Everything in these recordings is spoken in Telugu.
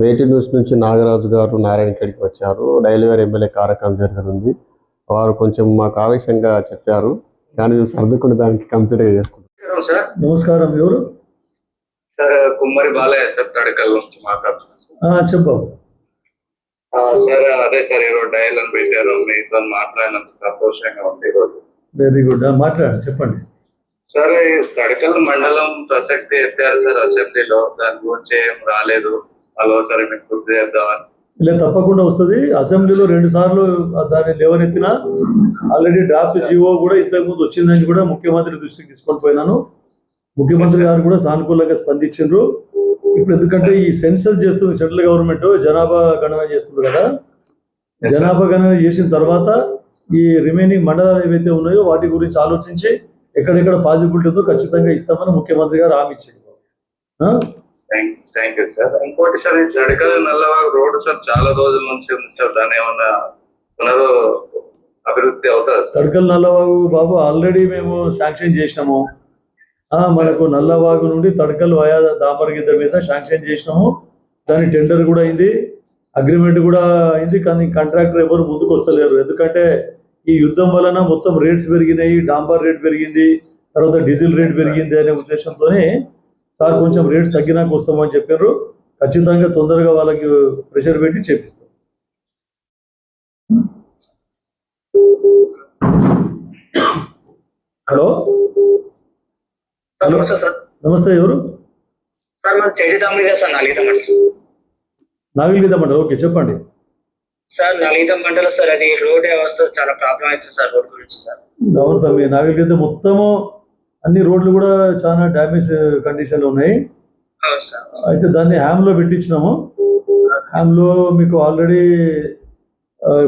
వేటి న్యూస్ నుంచి నాగరాజు గారు నారాయణఖేడ్కి వచ్చారు. డైలీవేర్ ఎమ్మెల్యే కార్యక్రమం జరుగుతుంది. వారు కొంచెం మాకు ఆవేశంగా చెప్పారు, కానీ మేము సర్దుకుని దానికి కంప్లీట్గా చేసుకుంటాం. సార్ నమస్కారం. ఎవరు సార్? కుమ్మరి బాలయ్య సార్, తడకల్ నుంచి మాట్లాడుతున్నాను. చెప్పు సార్. అదే సార్, ఈరోజు డయల్ అని పెట్టారు. మీతో మాట్లాడినంత సంతోషంగా ఉంది ఈరోజు. Very good. మాట్లాడండి, చెప్పండి సార్. ఈ తడకల్ మండలం ప్రసక్తి ఎత్తారు సార్ అసెంబ్లీలో, దాని గురించి ఏం రాలేదు. హలో సార్, మీకు గుర్తు చేద్దామని. ఇలా తప్పకుండా వస్తుంది. అసెంబ్లీలో 2 సార్లు దాన్ని లేవనెత్తిన. ఆల్రెడీ డ్రాఫ్ట్ జీవో కూడా ఇంతకుముందు వచ్చిందని కూడా ముఖ్యమంత్రి దృష్టికి తీసుకొని పోయినాను. ముఖ్యమంత్రి గారు కూడా సానుకూలంగా స్పందించారు. ఇప్పుడు ఎందుకంటే ఈ సెన్సస్ చేస్తుంది సెంట్రల్ గవర్నమెంట్, జనాభా గణన చేస్తుంది కదా. జనాభా గణన చేసిన తర్వాత ఈ రిమైనింగ్ మండలాలు ఏవైతే ఉన్నాయో వాటి గురించి ఆలోచించి ఎక్కడెక్కడ పాజిబిలిటీ ఉందో ఖచ్చితంగా ఇస్తామని ముఖ్యమంత్రి గారు హామీ ఇచ్చారు. Thank you sir. ఇంకోటి సార్, ఈ తడకల్ నల్లవాగు రోడ్డు సార్ చాలా రోజుల నుంచి ఉంది సార్. దాని ఏమన్నా పునరు అభివృద్ధి అవుతుంది సార్? తడకల్ నల్లవాగు బాబు ఆల్రెడీ మేము శాంక్షన్ చేసినాము. మనకు నల్లవాగు నుండి తడకల్ వయా దామరగిద్ద మీద శాంక్షన్ చేసినాము. దాని టెండర్ కూడా అయింది, అగ్రిమెంట్ కూడా అయింది. కానీ కాంట్రాక్టర్ ఎవరు ముందుకు వస్తలేరు. ఎందుకంటే ఈ యుద్ధం వలన మొత్తం రేట్స్ పెరిగినాయి. డాంబర్ రేట్ పెరిగింది, తర్వాత డీజిల్ రేట్ పెరిగింది అనే ఉద్దేశంతోనే సార్ కొంచెం రేట్స్ తగ్గినాక వస్తామని చెప్పారు. ఖచ్చితంగా తొందరగా వాళ్ళకి ప్రెషర్ పెట్టి చేపిస్తాం. హలో నమస్తే సార్. నమస్తే. ఎవరు సార్? మన చెడి తమ్ముడిగా సార్, నలిగిత మండలం. నాగలిగిద్ద మండలం. ఓకే, చెప్పండి సార్. నలిగిత మండలం సార్, అది రోడ్ వ్యవస్థ చాలా ప్రాబ్లం అవుతుంది సార్, రోడ్ గురించి సార్. అవును తమ్మి, నాగలిగిద్ద మొత్తము అన్ని రోడ్లు కూడా చాలా డ్యామేజ్ కండిషన్లో ఉన్నాయి. అయితే దాన్ని హ్యామ్లో పెట్టించినాము. హ్యామ్లో మీకు ఆల్రెడీ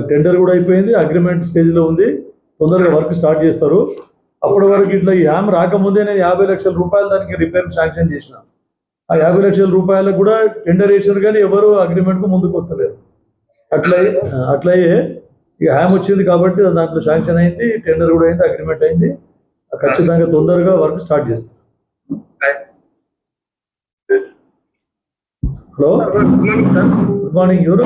టెండర్ కూడా అయిపోయింది, అగ్రిమెంట్ స్టేజ్లో ఉంది. తొందరగా వర్క్ స్టార్ట్ చేస్తారు. అప్పటి వరకు ఇట్లా ఈ హ్యామ్ రాకముందే నేను 50 లక్షల రూపాయలు దానికి రిపేర్ శాంక్షన్ చేసిన. ఆ 50 లక్షల రూపాయలకు కూడా టెండర్ వేసారు, కానీ ఎవరు అగ్రిమెంట్కు ముందుకు వస్తలేరు. అట్లయే ఇక హ్యామ్ వచ్చింది కాబట్టి దాంట్లో శాంక్షన్ అయింది, టెండర్ కూడా అయింది, అగ్రిమెంట్ అయింది. ఖచ్చితంగా తొందరగా వర్క్ స్టార్ట్ చేస్తాం. Hello, good morning. ఎవరు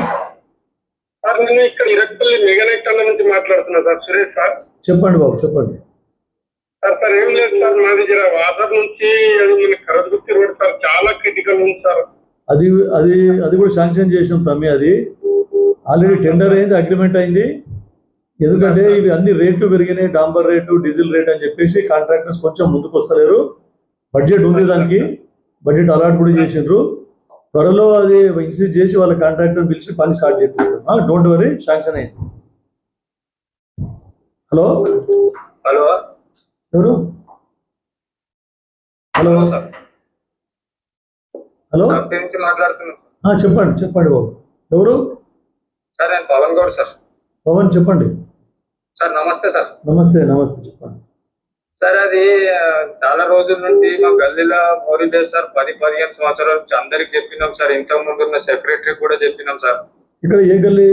సార్? నేను ఇక్కడ ఇరక్పల్లి మెగానెట్ నుంచి మాట్లాడుతున్నా సార్, సురేష్ సార్. చెప్పండి బాబు, చెప్పండి సార్. ఏం లేదు సార్, మాది జర వాటర్ నుంచి అది మన కరదుర్తి రోడ్ సార్, చాలా క్రిటికల్ ఉంది సార్. అది అది అది కూడా శాంక్షన్ చేసినాం తమ్మి. అది ఆల్రెడీ టెండర్ అయింది, అగ్రిమెంట్ అయింది. ఎందుకంటే ఇవి అన్ని రేట్లు పెరిగినాయి, డాంబర్ రేటు, డీజిల్ రేట్ అని చెప్పేసి కాంట్రాక్టర్స్ కొంచెం ముందుకు వస్తలేరు. బడ్జెట్ ఉంది, దానికి బడ్జెట్ అలాట్ కూడా చేసిండ్రు. త్వరలో అది ఇన్సిస్ట్ చేసి వాళ్ళ కాంట్రాక్టర్ పిలిచి పని స్టార్ట్ చేపిస్తాం. డోంట్ వరీ, శాంక్షన్ అయింది. హలో హలో, ఎవరు? హలో హలో, మాట్లాడుతున్నాను. చెప్పండి బాబు. ఎవరు? సార్, నేను పవన్ గౌడ్ సార్. పవన్, చెప్పండి సార్. నమస్తే సార్. నమస్తే. చెప్పండి సార్. అది చాలా రోజుల నుండి మా గల్లీలో మోరీ లేదు సార్. 10-15 సంవత్సరాల నుంచి అందరికి చెప్పినాం సార్. ఇంతకు ముందు ఉన్న సెక్రటరీ కూడా చెప్పినాం సార్. ఇక్కడ ఏ గల్లీ?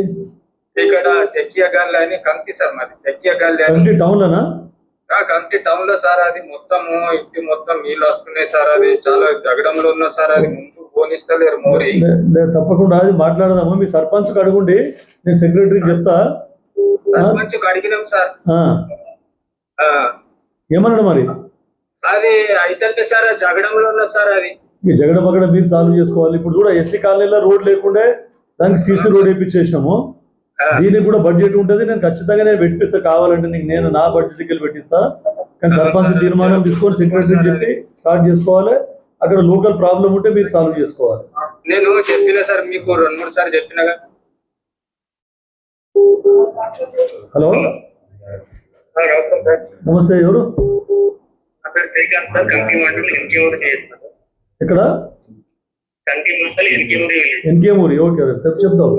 ఇక్కడ తెక్కియ గల్లీ అని, కంకి సార్. మాది తెక్కియ గల్లీ అని, టౌన్ లోనా? కంకి టౌన్ లో సార్. అది మొత్తము ఇంటి మొత్తం నీళ్ళు వస్తున్నాయి సార్. అది చాలా జగడంలో ఉన్న సార్. అది ముందు పోనిస్తలేరు మోరీ. తప్పకుండా అది మాట్లాడదాము. మీ సర్పంచ్ అడుగుండి, నేను సెక్రటరీకి చెప్తా. సర్పంచ్ అడిగినాం సార్. ఏమన్నాడు మరి? అది అయితే సార్ జగడంలో ఉన్న సార్. అది మీ జగడం పగడ మీరు సాల్వ్ చేసుకోవాలి. ఇప్పుడు కూడా ఎస్సీ కాలనీలో రోడ్ లేకుండే దానికి సీసీ రోడ్ వేయించేసినాము. దీనికి కూడా బడ్జెట్ ఉంటుంది. నేను ఖచ్చితంగా పెట్టిస్తా. కావాలంటే నేను నా బడ్జెట్కి వెళ్ళి పెట్టిస్తా. కానీ సర్పంచ్ తీర్మానం తీసుకొని సెక్రటరీకి చెప్పి స్టార్ట్ చేసుకోవాలి. అక్కడ లోకల్ ప్రాబ్లం ఉంటే మీరు సాల్వ్ చేసుకోవాలి. నేను చెప్పిన సార్, మీకు 2-3 సార్లు చెప్పినగా. హలో, నమస్తే. ఎవరు? ఇక్కడ ఎన్కేమూరి. ఓకే, చెప్తావు.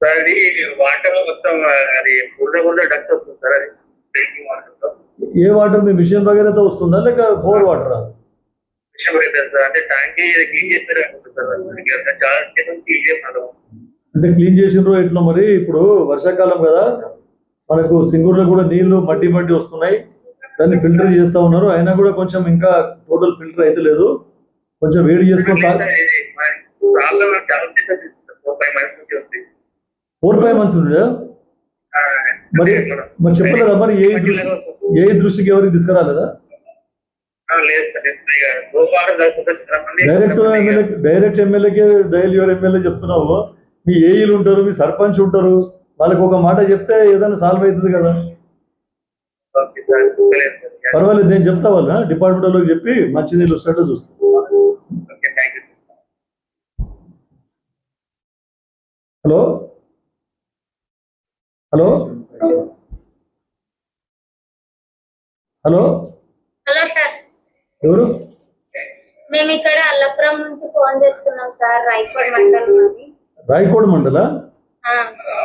అది వాటర్ మొత్తం అది బుర్ర డస్ట్ వస్తుంది సార్. అది డ్రింకింగ్ వాటర్. ఏ వాటర్? మీ మిషన్ వగేరతో వస్తుందా లేక బోర్ వాటరా? అంటే ట్యాంకీ క్లీన్ చేస్తారు అంటే క్లీన్ చేసిండ్రు ఎట్లా మరి? ఇప్పుడు వర్షాకాలం కదా, మనకు సింగూరులో కూడా నీళ్లు మట్టి వస్తున్నాయి. దాన్ని ఫిల్టర్ చేస్తా ఉన్నారు. అయినా కూడా కొంచెం ఇంకా టోటల్ ఫిల్టర్ అయితే లేదు. కొంచెం వేడి చేసుకొని వల్ల నాకు చాలా డిస్టర్బ్ చేస్తుంది 4-5 months నుంచి ఉంది. 4-5 months ఉండే మరి మరి చెప్పలేదా మరి ఏ దృష్టికి ఎవరికి తీసుకురాలేదా? లేదు సార్, గోవారం డైరెక్ట్ ఎమ్మెల్యేకి డైలీ ఎవరు ఎమ్మెల్యే చెప్తున్నావు, మీ ఏఈలు ఉంటారు, మీ సర్పంచ్ ఉంటారు, వాళ్ళకి ఒక మాట చెప్తే ఏదైనా సాల్వ్ అవుతుంది కదా. పర్వాలేదు, నేను చెప్తా వాళ్ళ డిపార్ట్మెంట్ వాళ్ళకి చెప్పి మంచి నీళ్ళు వస్తున్నట్టు చూస్తాను. Hello hello hello hello sir, ఎవరు? మేము ఇక్కడ అల్లపురం నుంచి ఫోన్ చేస్తున్నాం సార్, రాయకోడ్ మండలం అని. రాయకోడ్ మండల?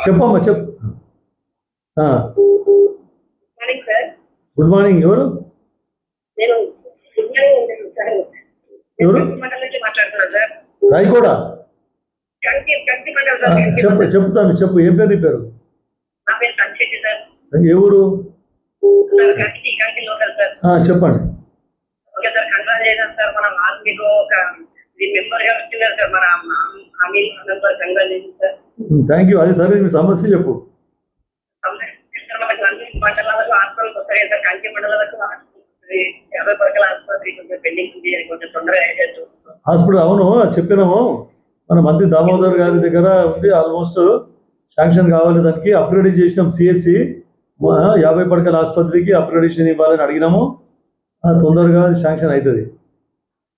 చెప్పమ్మా చెప్పు. Morning sir. Good morning. ఎవరు నేను ఎవరు? మండలం నుంచి మాట్లాడుతున్నాను సార్. రాయకోడా? కంటి మండలం సార్. చెప్తాను, చెప్పు. ఏం పేరు నీ పేరు? నా పేరు సంశెట్టి సార్. ఏ ఊరు? కంటి లోకల్ సార్. చెప్పండి. Okay sir, congratulation sir. మన ఆర్మీలో ఒక మెంబర్ గా వచ్చింది సార్, మన army member. Congratulation sir. Thank you. అది సరే, మీ సమస్య చెప్పు. మనకు అన్ని మండలాలకు హాస్పిటల్కి వస్తాయి సార్. కంటి మండలాలకు 50 పడకల ఆసుపత్రి కొంచెం పెండింగ్ ఉంది, అది కొంచెం తొందరగా అయ్యేది. హాస్పిటల్ అవును చెప్పినాము, మన మంత్రి దామోదర్ గారి దగ్గర ఉంది. ఆల్మోస్ట్ శాంక్షన్ కావాలి, దానికి అప్గ్రేడ్ చేసినాం. సిఎస్సి 50 పడకల ఆసుపత్రికి అప్గ్రేడేషన్ ఇవ్వాలని అడిగినాము. తొందరగా శాంక్షన్ అవుతుంది.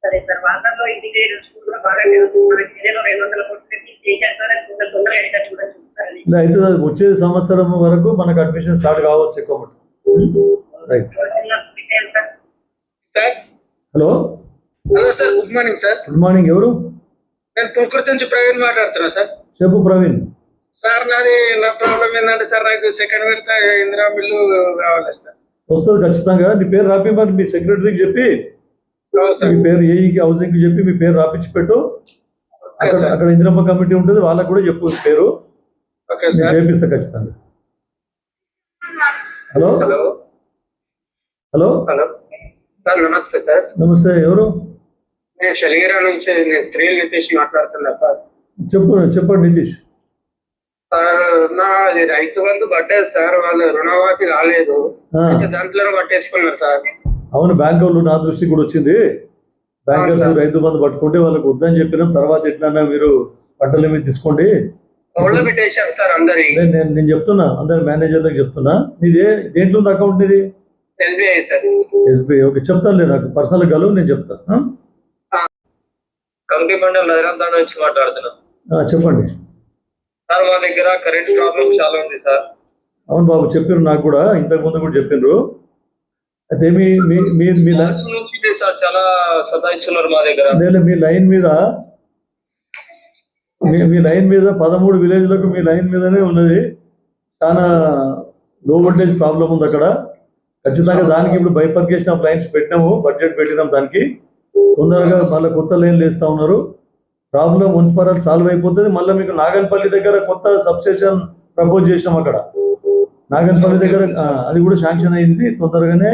సరే సార్, వాతావరణంలో ఇంటికి కూడా బాగా మనకి 200 కోట్లు పెట్టి చేశారు సార్, కొంచెం తొందరగా అయ్యేటట్టు కూడా చూస్తారు. ఇలా అయితే వచ్చే సంవత్సరం వరకు మనకు అడ్మిషన్ స్టార్ట్ కావచ్చు ఎక్కువ. Right. Sir hello hello sir, good morning sir. Good morning. ఎవరు? నేను తుర్కుర్తి నుంచి ప్రవీణ్ మాట్లాడుతున్నా సార్. చెప్పు ప్రవీణ్. సార్ నా ప్రాబ్లం ఏంటంటే సార్, నాకు సెకండ్ విడత ఇందిరా బిల్లు కావాలి సార్. వస్తుంది ఖచ్చితంగా. నీ పేరు రాపి, మరి మీ సెక్రటరీకి చెప్పి, మీ పేరు ఏఈకి హౌసింగ్కి చెప్పి మీ పేరు రాపించి పెట్టు. అక్కడ ఇందిరమ్మ కమిటీ ఉంటుంది, వాళ్ళకు కూడా చెప్పు పేరు. చేపిస్తా ఖచ్చితంగా. Hello hello hello hello sir, నమస్తే సార్. నమస్తే. ఎవరు? నేను షలిగిరా నుంచి శ్రీ నితీష్ మాట్లాడుతున్నా సార్. చెప్పండి నితీష్. సార్, నాది రైతు బంధు పడ్డది సార్, వాళ్ళు రుణమాఫీ కాలేదు, దాంట్లో పట్టేసుకున్నారు సార్. అవును, బ్యాంక్ వాళ్ళు నా దృష్టికి కూడా వచ్చింది. బ్యాంకర్స్ రైతు బంధు పట్టుకుంటే వాళ్ళకి వద్దని చెప్పినాం. తర్వాత ఎట్లన్నా మీరు పంటల మీద తీసుకోండి పెట్టేశారు సార్ అందరి. నేను చెప్తున్నా, అందరి మేనేజర్లకు చెప్తున్నా. నీదే దేంట్లో ఉంది అకౌంట్? నీది ఎస్బీఐ సార్. ఎస్బీఐ. ఓకే, చెప్తాను. నాకు పర్సనల్ కలవు, నేను చెప్తాను. కంకి మండలం నగరంతాడ నుంచి మాట్లాడుతున్నా. చెప్పండి సార్. మా దగ్గర కరెంట్ ప్రాబ్లం చాలా ఉంది సార్. అవును బాబు, చెప్పారు నాకు కూడా, ఇంతకు ముందు కూడా చెప్పారు. అయితే సార్ చాలా సతాయిస్తున్నారు మా దగ్గర. మీ లైన్ మీద మీ లైన్ మీద 13 విలేజ్లకు మీ లైన్ మీదనే ఉన్నది. చాలా లో వోల్టేజ్ ప్రాబ్లం ఉంది అక్కడ. ఖచ్చితంగా దానికి ఇప్పుడు బైఫర్కేషన్ ఆఫ్ లైన్స్ పెట్టినాము, బడ్జెట్ పెట్టినాం. దానికి తొందరగా మళ్ళీ కొత్త లైన్లు వేస్తూ ఉన్నారు. ప్రాబ్లం మున్సిపాలిటీ సాల్వ్ అయిపోతుంది. మళ్ళీ మీకు నాగన్పల్లి దగ్గర కొత్త సబ్స్టేషన్ ప్రపోజ్ చేసినాం. అక్కడ నాగన్పల్లి దగ్గర అది కూడా శాంక్షన్ అయింది. తొందరగానే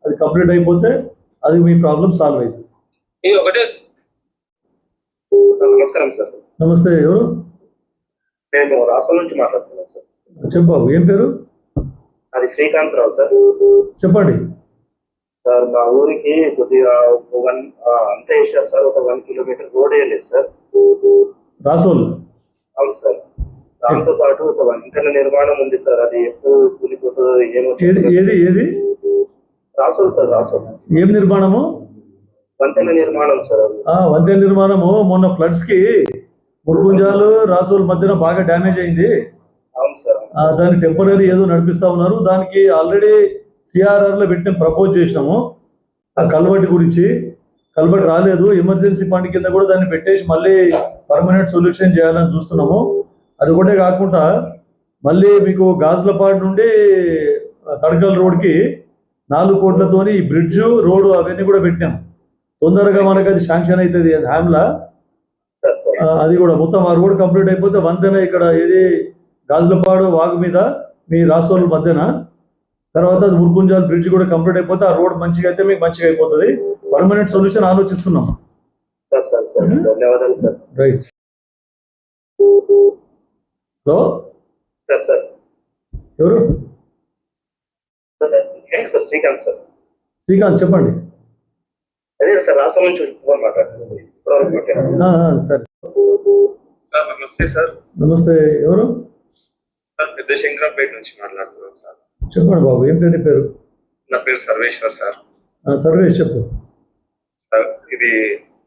అది కంప్లీట్ అయిపోతే అది మీ ప్రాబ్లం సాల్వ్ అవుతుంది. నమస్కారం సార్. నమస్తే. ఎవరు? నేను రాష్ట్రం నుంచి మాట్లాడుతున్నాను సార్. చెప్పు బాబు, ఏం పేరు? అది శ్రీకాంత్ రావు సార్. చెప్పండి సార్. మా ఊరికి కొద్దిగా అంతే వేసారు సార్, ఒక 1 కిలోమీటర్ రోడ్ వేయలేదు సార్. రాసోల్? అవును సార్. దాంతో పాటు ఒక వంతెన నిర్మాణం ఉంది సార్, అది ఎప్పుడు కూలిపోతుందో ఏమో. ఏది? రాసోల్ సార్, రాసోల్. ఏం నిర్మాణము? వంతెన నిర్మాణం సార్. వంతెన నిర్మాణము మొన్న ఫ్లడ్స్ కి ముడుపుంజాలు రాసోల్ మధ్యన బాగా డ్యామేజ్ అయింది. అవును సార్. దాన్ని టెంపరీ ఏదో నడిపిస్తా ఉన్నారు. దానికి ఆల్రెడీ సిఆర్ఆర్ లో పెట్టిన ప్రపోజ్ చేసినాము. ఆ కల్వర్ట్ గురించి. కల్వర్ట్ రాలేదు, ఎమర్జెన్సీ ఫండ్ కింద కూడా దాన్ని పెట్టేసి మళ్ళీ పర్మనెంట్ సొల్యూషన్ చేయాలని చూస్తున్నాము. అది ఒకటే కాకుండా మళ్ళీ మీకు గాజులపాడు నుండి తడకల్ రోడ్కి 4 కోట్లతోని ఈ బ్రిడ్జ్ రోడ్డు అవన్నీ కూడా పెట్టాం. తొందరగా మనకు అది శాంక్షన్ అవుతుంది. అది హ్యామ్లా అది కూడా మొత్తం ఆ రోడ్ కంప్లీట్ అయిపోతే వంతెన ఇక్కడ ఏది గాజులపాడు వాగు మీద మీ రాసోల్ మధ్యన, తర్వాత అది మురుకుంజాల్ బ్రిడ్జ్ కూడా కంప్లీట్ అయిపోతే ఆ రోడ్ మంచిగా అయితే మీకు మంచిగా అయిపోతుంది. పర్మనెంట్ సొల్యూషన్ ఆలోచిస్తున్నాం. ధన్యవాదాలు సార్. రైట్. హలో సార్ ఎవరు? Sir Srikanth sir. శ్రీకాంత్ చెప్పండి. అదే సార్ రాష్ట్రం నుంచి ఫోన్ మాట్లాడుతున్నాను సార్. సార్ నమస్తే సార్. నమస్తే. ఎవరు? సార్ పెద్ద శంకరంపేట నుంచి మాట్లాడుతున్నాను సార్. చెప్పండి బాబు, ఏం పేరు? నా పేరు సర్వేశ్వర్ సార్. సర్వేష్ చెప్పు. సార్ ఇది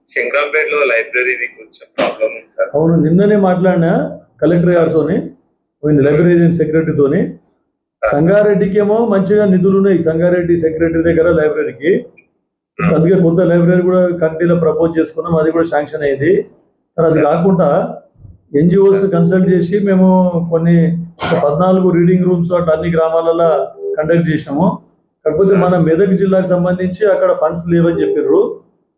శంకరంపేటలో లైబ్రరీది కొంచెం ప్రాబ్లం ఉంది సార్. అవును, నిన్ననే మాట్లాడినా కలెక్టర్ గారితో, లైబ్రరీ సెక్రటరీతోని. సంగారెడ్డికి ఏమో మంచిగా నిధులు ఉన్నాయి, సంగారెడ్డి సెక్రటరీ దగ్గర లైబ్రరీకి. అందుకే కొత్త లైబ్రరీ కూడా కంట్రీలో ప్రపోజ్ చేసుకున్నాం, అది కూడా శాంక్షన్ అయింది. మరి అది కాకుండా ఎన్జిఓస్ కన్సల్ట్ చేసి మేము కొన్ని 14 రీడింగ్ రూమ్స్ అట్లా అన్ని గ్రామాలలో కండక్ట్ చేసినాము. కాకపోతే మన మెదక్ జిల్లాకు సంబంధించి అక్కడ ఫండ్స్ లేవని చెప్పారు.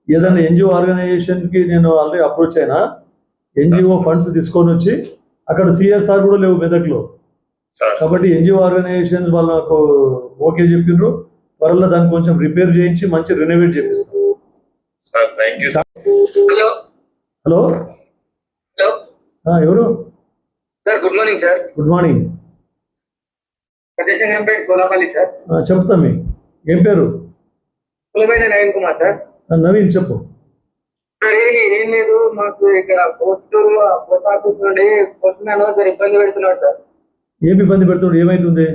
ఏదైనా ఎన్జిఓ ఆర్గనైజేషన్కి నేను ఆల్రెడీ అప్రోచ్ అయినా, ఎన్జిఓ ఫండ్స్ తీసుకొని వచ్చి అక్కడ సిఎస్ఆర్ కూడా లేవు మెదక్లో. కాబట్టి ఎన్జిఓ ఆర్గనైజేషన్ వాళ్ళకు ఓకే చెప్పిండ్రు. త్వరలో దాన్ని కొంచెం రిపేర్ చేయించి మంచి రెనోవేట్ చేపిస్తాం. హలో హలో హలో ఎవరు? Sir good morning sir. Good morning. పెద్ద శంకరంపేట కోలాపల్లి సార్. చెప్తా. మీ ఏం పేరు? కులమైన నవీన్ కుమార్ సార్. నవీన్ చెప్పు. ఏం లేదు, మాకు ఇక్కడ పోస్ట్ ఆఫీస్ నుండి పోస్ట్ మ్యాన్ సార్ ఇబ్బంది పెడుతున్నాడు సార్. ఏమి ఇబ్బంది పెడుతున్నాడు? ఏమైతుంది?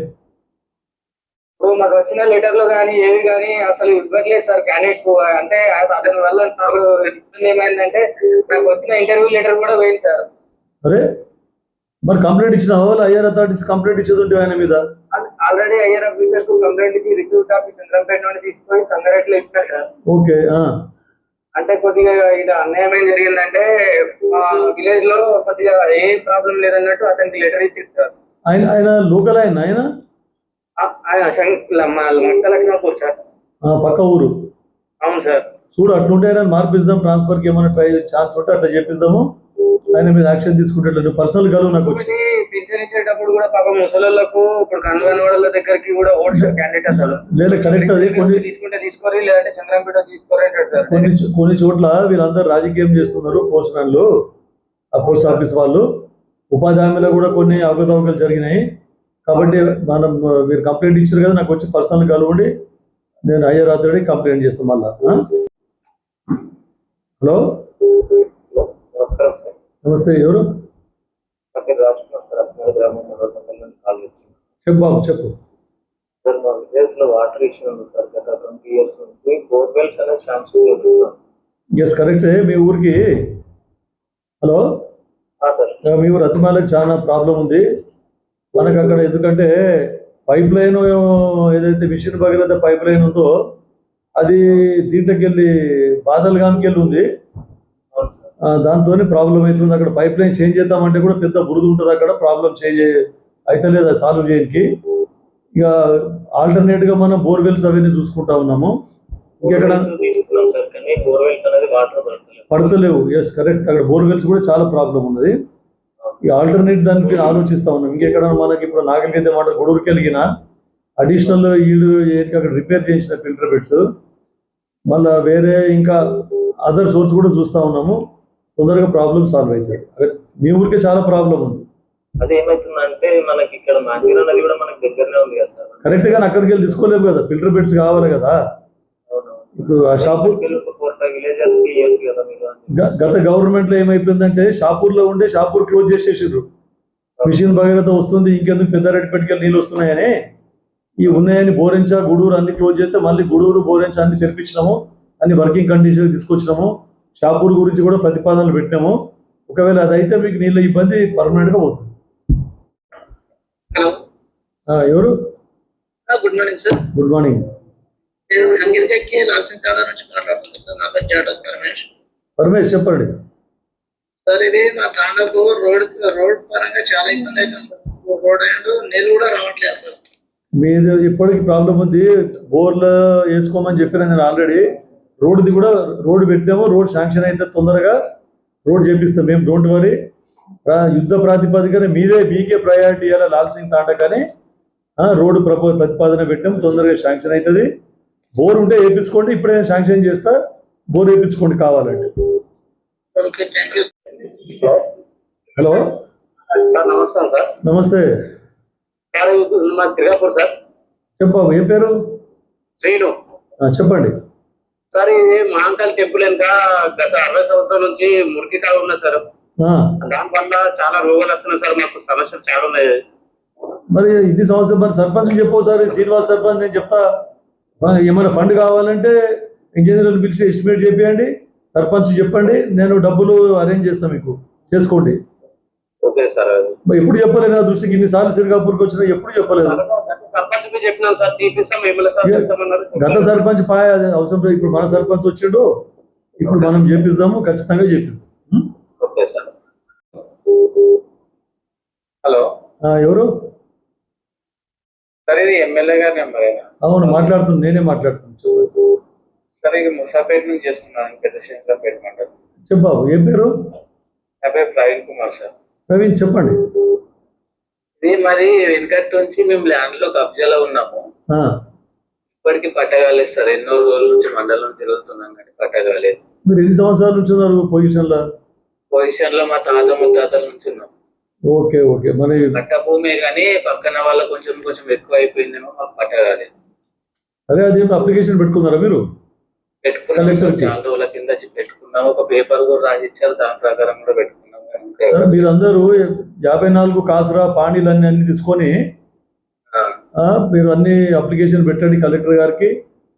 ఇప్పుడు మాకు వచ్చిన లెటర్లు కానీ ఏవి కానీ అసలు ఇవ్వట్లేదు సార్ క్యాండిడేట్. అంటే అతని వల్ల నాకు ఇబ్బంది ఏమైందంటే నాకు వచ్చిన ఇంటర్వ్యూ లెటర్ కూడా పోయింది సార్. అరే మరి కంప్లైంట్ ఇచ్చినావా? వాళ్ళు ఐఆర్ అథారిటీస్ కంప్లైంట్ ఇచ్చేది ఉంటే ఆయన మీద. ఆల్రెడీ ఐఆర్ ఆఫీసర్ కంప్లైంట్ ఇచ్చి రిక్రూట్ ఆఫీస్ చంద్రంపేట నుండి తీసుకొని సంగారెడ్డిలో ఇచ్చారు సార్. ఓకే. అంటే కొద్దిగా ఇది అన్యాయం ఏం జరిగిందంటే మా విలేజ్ లో కొద్దిగా ఏ ప్రాబ్లం లేదన్నట్టు అతనికి లెటర్ ఇచ్చింది సార్. ఆయన లోకల్ ఆయన లక్ష్మణపూర్ సార్. పక్క ఊరు. అవును సార్. చూడు, అట్లుంటే ఆయన మార్పిద్దాం, ట్రాన్స్ఫర్కి ఏమైనా ట్రై ఛాన్స్ ఉంటే అట్లా చెప్పిద్దాము. ఆయన మీద యాక్షన్ తీసుకుంటే పర్సనల్ గలువు నాకు వచ్చి పింఛన్ ఇచ్చేటప్పుడు కూడా పాపం ముసలోళ్ళకు ఇప్పుడు కన్వెన్వాడల దగ్గరికి కూడా ఓట్స్ క్యాండిడేట్ అసలు లేదు. కరెక్ట్. అది తీసుకుంటే తీసుకోరు, లేదంటే చంద్రంపేట తీసుకోరు అంటారు సార్. కొన్ని చోట్ల వీళ్ళందరూ రాజకీయం చేస్తున్నారు. పోస్ట్ మ్యాన్లు, ఆ పోస్ట్ ఆఫీస్ వాళ్ళు, ఉపాధి హామీలో కూడా కొన్ని అవకతవకలు జరిగినాయి. కాబట్టి మనం మీరు కంప్లైంట్ ఇచ్చారు కదా, నాకు వచ్చి పర్సనల్ కలవండి, నేను ఐఆర్ అథారిటీ కంప్లైంట్ చేస్తాను మళ్ళా. హలో నమస్తే. ఎవరు? చెప్పు బాబు చెప్పు. సార్ మా విలేజ్ లో వాటర్ ఇష్యూ ఉంది సార్. గత 20 years నుంచి బోర్వెల్స్ అనేది శాంక్షన్ చేస్తున్నాం. ఎస్ కరెక్టే. మీ ఊరికి హలో సార్ మీ ఊరు రతిమాలకు చాలా ప్రాబ్లం ఉంది మనకు అక్కడ. ఎందుకంటే పైప్ లైన్ ఏదైతే మిషన్ భగీరథ పైప్ లైన్ ఉందో అది దీంట్లోకి వెళ్ళి బాదల్గామ్కి వెళ్ళి ఉంది. దాంతో ప్రాబ్లం అవుతుంది. అక్కడ పైప్ లైన్ చేంజ్ చేద్దామంటే కూడా పెద్ద బురద ఉంటుంది అక్కడ. ప్రాబ్లం చేంజ్ అయితే లేదు సాల్వ్ చేయడానికి. ఇక ఆల్టర్నేట్గా మనం బోర్వెల్స్ అవన్నీ చూసుకుంటా ఉన్నాము. ఇంకెక్కడ పడతలేవు. Yes correct. అక్కడ బోర్వెల్స్ కూడా చాలా ప్రాబ్లం ఉన్నది. ఈ ఆల్టర్నేట్ దానికి ఆలోచిస్తా ఉన్నాం. ఇంకెక్కడ మనకి ఇప్పుడు నాగలికైతే మాట గొడవరికి వెళ్ళిన అడిషనల్ వీళ్ళు ఏంటి అక్కడ రిపేర్ చేయించిన ఫిల్టర్ బెడ్స్, మళ్ళీ వేరే ఇంకా అదర్ సోర్స్ కూడా చూస్తూ ఉన్నాము. తొందరగా ప్రాబ్లం సాల్వ్ అవుతాయి. మీ ఊరికే చాలా ప్రాబ్లం ఉంది. అది ఏమవుతుందంటే మనకి ఇక్కడ మాంజీరా నది కూడా మనకి దగ్గరనే ఉంది కదా సార్. కరెక్ట్ గా అక్కడికి వెళ్ళి తీసుకోలేము కదా, ఫిల్టర్ బెడ్స్ కావాలి కదా. ఇప్పుడు ఆ షాపూర్ గత గవర్నమెంట్ లో ఏమైపోయిందంటే షాపూర్లో ఉండే షాపూర్ క్లోజ్ చేసేసారు. మిషన్ భగీరథ వస్తుంది, ఇంకెందుకు పెద్దారెడ్డిపేటకి నీళ్ళు వస్తున్నాయని ఈ ఉన్నాయని బోరెంచా గూడూరు అన్ని క్లోజ్ చేస్తే మళ్ళీ గూడూరు బోరెంచా అన్ని తెరిపించినాము, అన్ని వర్కింగ్ కండిషన్ తీసుకొచ్చినాము. షాపూర్ గురించి కూడా ప్రతిపాదనలు పెట్టినాము. ఒకవేళ అదైతే మీకు నీళ్ళ ఇబ్బంది పర్మనెంట్ గా పోతుంది. హలో ఎవరు? Good morning sir. Good morning. నేను హంగిరికెక్కి లాసింతాడ నుంచి మాట్లాడుతున్నాను సార్. నా పేరు జాడవ్ పరమేష్. పరమేష్ చెప్పండి సార్. ఇది మా తాండకు రోడ్ పరంగా చాలా ఇబ్బంది అవుతుంది సార్. రోడ్ అండ్ నీళ్ళు కూడా రావట్లేదు సార్. మీది ఇప్పటికి ప్రాబ్లం ఉంది. బోర్లు వేసుకోమని చెప్పిన నేను ఆల్రెడీ. రోడ్ది కూడా రోడ్డు పెట్టాము. రోడ్ శాంక్షన్ అయితే తొందరగా రోడ్ చేపిస్తాం మేము. Don't worry. యుద్ధ ప్రాతిపదికన మీకే ప్రయారిటీ ఇవ్వాలి. లాల్ సింగ్ తాండకని రోడ్డు ప్రతిపాదన పెట్టాము. తొందరగా శాంక్షన్ అవుతుంది. బోర్ ఉంటే వేయించుకోండి. ఇప్పుడే శాంక్షన్ చేస్తా. బోర్ వేయించుకోండి కావాలంటే. హలో సార్ నమస్కారం సార్. నమస్తే. సార్ మా శ్రీరాపూర్ సార్. చెప్పు, ఏం పేరు? శ్రీను. చెప్పండి సార్, ఇది మహాంకాళి టెంపుల్ వెనుక గత 60 సంవత్సరాల నుంచి మురికి కాలు ఉన్నాయి సార్. దానివల్ల చాలా రోగాలు వస్తున్నాయి సార్. మాకు సమస్యలు చాలా ఉన్నాయి. మరి ఇన్ని సంవత్సరం మరి సర్పంచ్ చెప్పు సార్. శ్రీనివాస్ సర్పంచ్ నేను చెప్తా. ఏమైనా ఫండ్ కావాలంటే ఇంజనీర్లు పిలిచి ఎస్టిమేట్ చేపియండి. సర్పంచ్ చెప్పండి, నేను డబ్బులు అరేంజ్ చేస్తాను, మీకు చేసుకోండి. Okay sir. ఎప్పుడు చెప్పలేదు నా దృష్టికి, ఇన్నిసార్లు శ్రీకాపూర్కి వచ్చినా ఎప్పుడు చెప్పలేదు. సర్పంచ్ చెప్పినాను సార్, తీపిస్తాం ఎమ్మెల్యే సార్ చెప్తామన్నారు. గత సర్పంచ్ పాయ అవసరం లేదు. ఇప్పుడు మన సర్పంచ్ వచ్చిండు, ఇప్పుడు మనం చేపిస్తాము, ఖచ్చితంగా చేపిస్తాం. Okay sir. హలో, ఎవరు సార్? ఇది ఎమ్మెల్యే గారి నెంబర్. అవును, మాట్లాడుతుంది, నేనే మాట్లాడుతున్నాను. సార్ ఇది ముసాపేట నుంచి చేస్తున్నాను, పెద్ద శంకరపేట మండలం. చెప్పావు, ఏం పేరు? నా పేరు ప్రవీణ్ కుమార్ సార్. ప్రవీణ్ చెప్పండి. ఇది మరి వెనకటి నుంచి మేము ల్యాండ్ లో కబ్జాలో ఉన్నాము. ఇప్పటికీ పట్టగాలేదు సార్. ఎన్నో రోజుల నుంచి మండలం తిరుగుతున్నాం కానీ పట్టగాలేదు. మీరు ఎన్ని సంవత్సరాల నుంచి ఉన్నారు పొజిషన్ లో? మా తాత ముత్తాతల నుంచి ఉన్నాం. Okay okay. మరి పట్ట భూమే కానీ పక్కన వాళ్ళ కొంచెం కొంచెం ఎక్కువ అయిపోయిందేమో, మాకు పట్టగాలేదు. అదే అదేంటి అప్లికేషన్ పెట్టుకున్నారా మీరు? పెట్టుకున్నాం సార్, చాలా రోజుల కింద పెట్టుకున్నాం. ఒక పేపర్ కూడా రాసిచ్చారు, దాని ప్రకారం కూడా పెట్టుకున్నాం. మీరందరూ 54 కాసరా పానీలు అన్ని తీసుకొని మీరు అన్ని అప్లికేషన్ పెట్టండి కలెక్టర్ గారికి.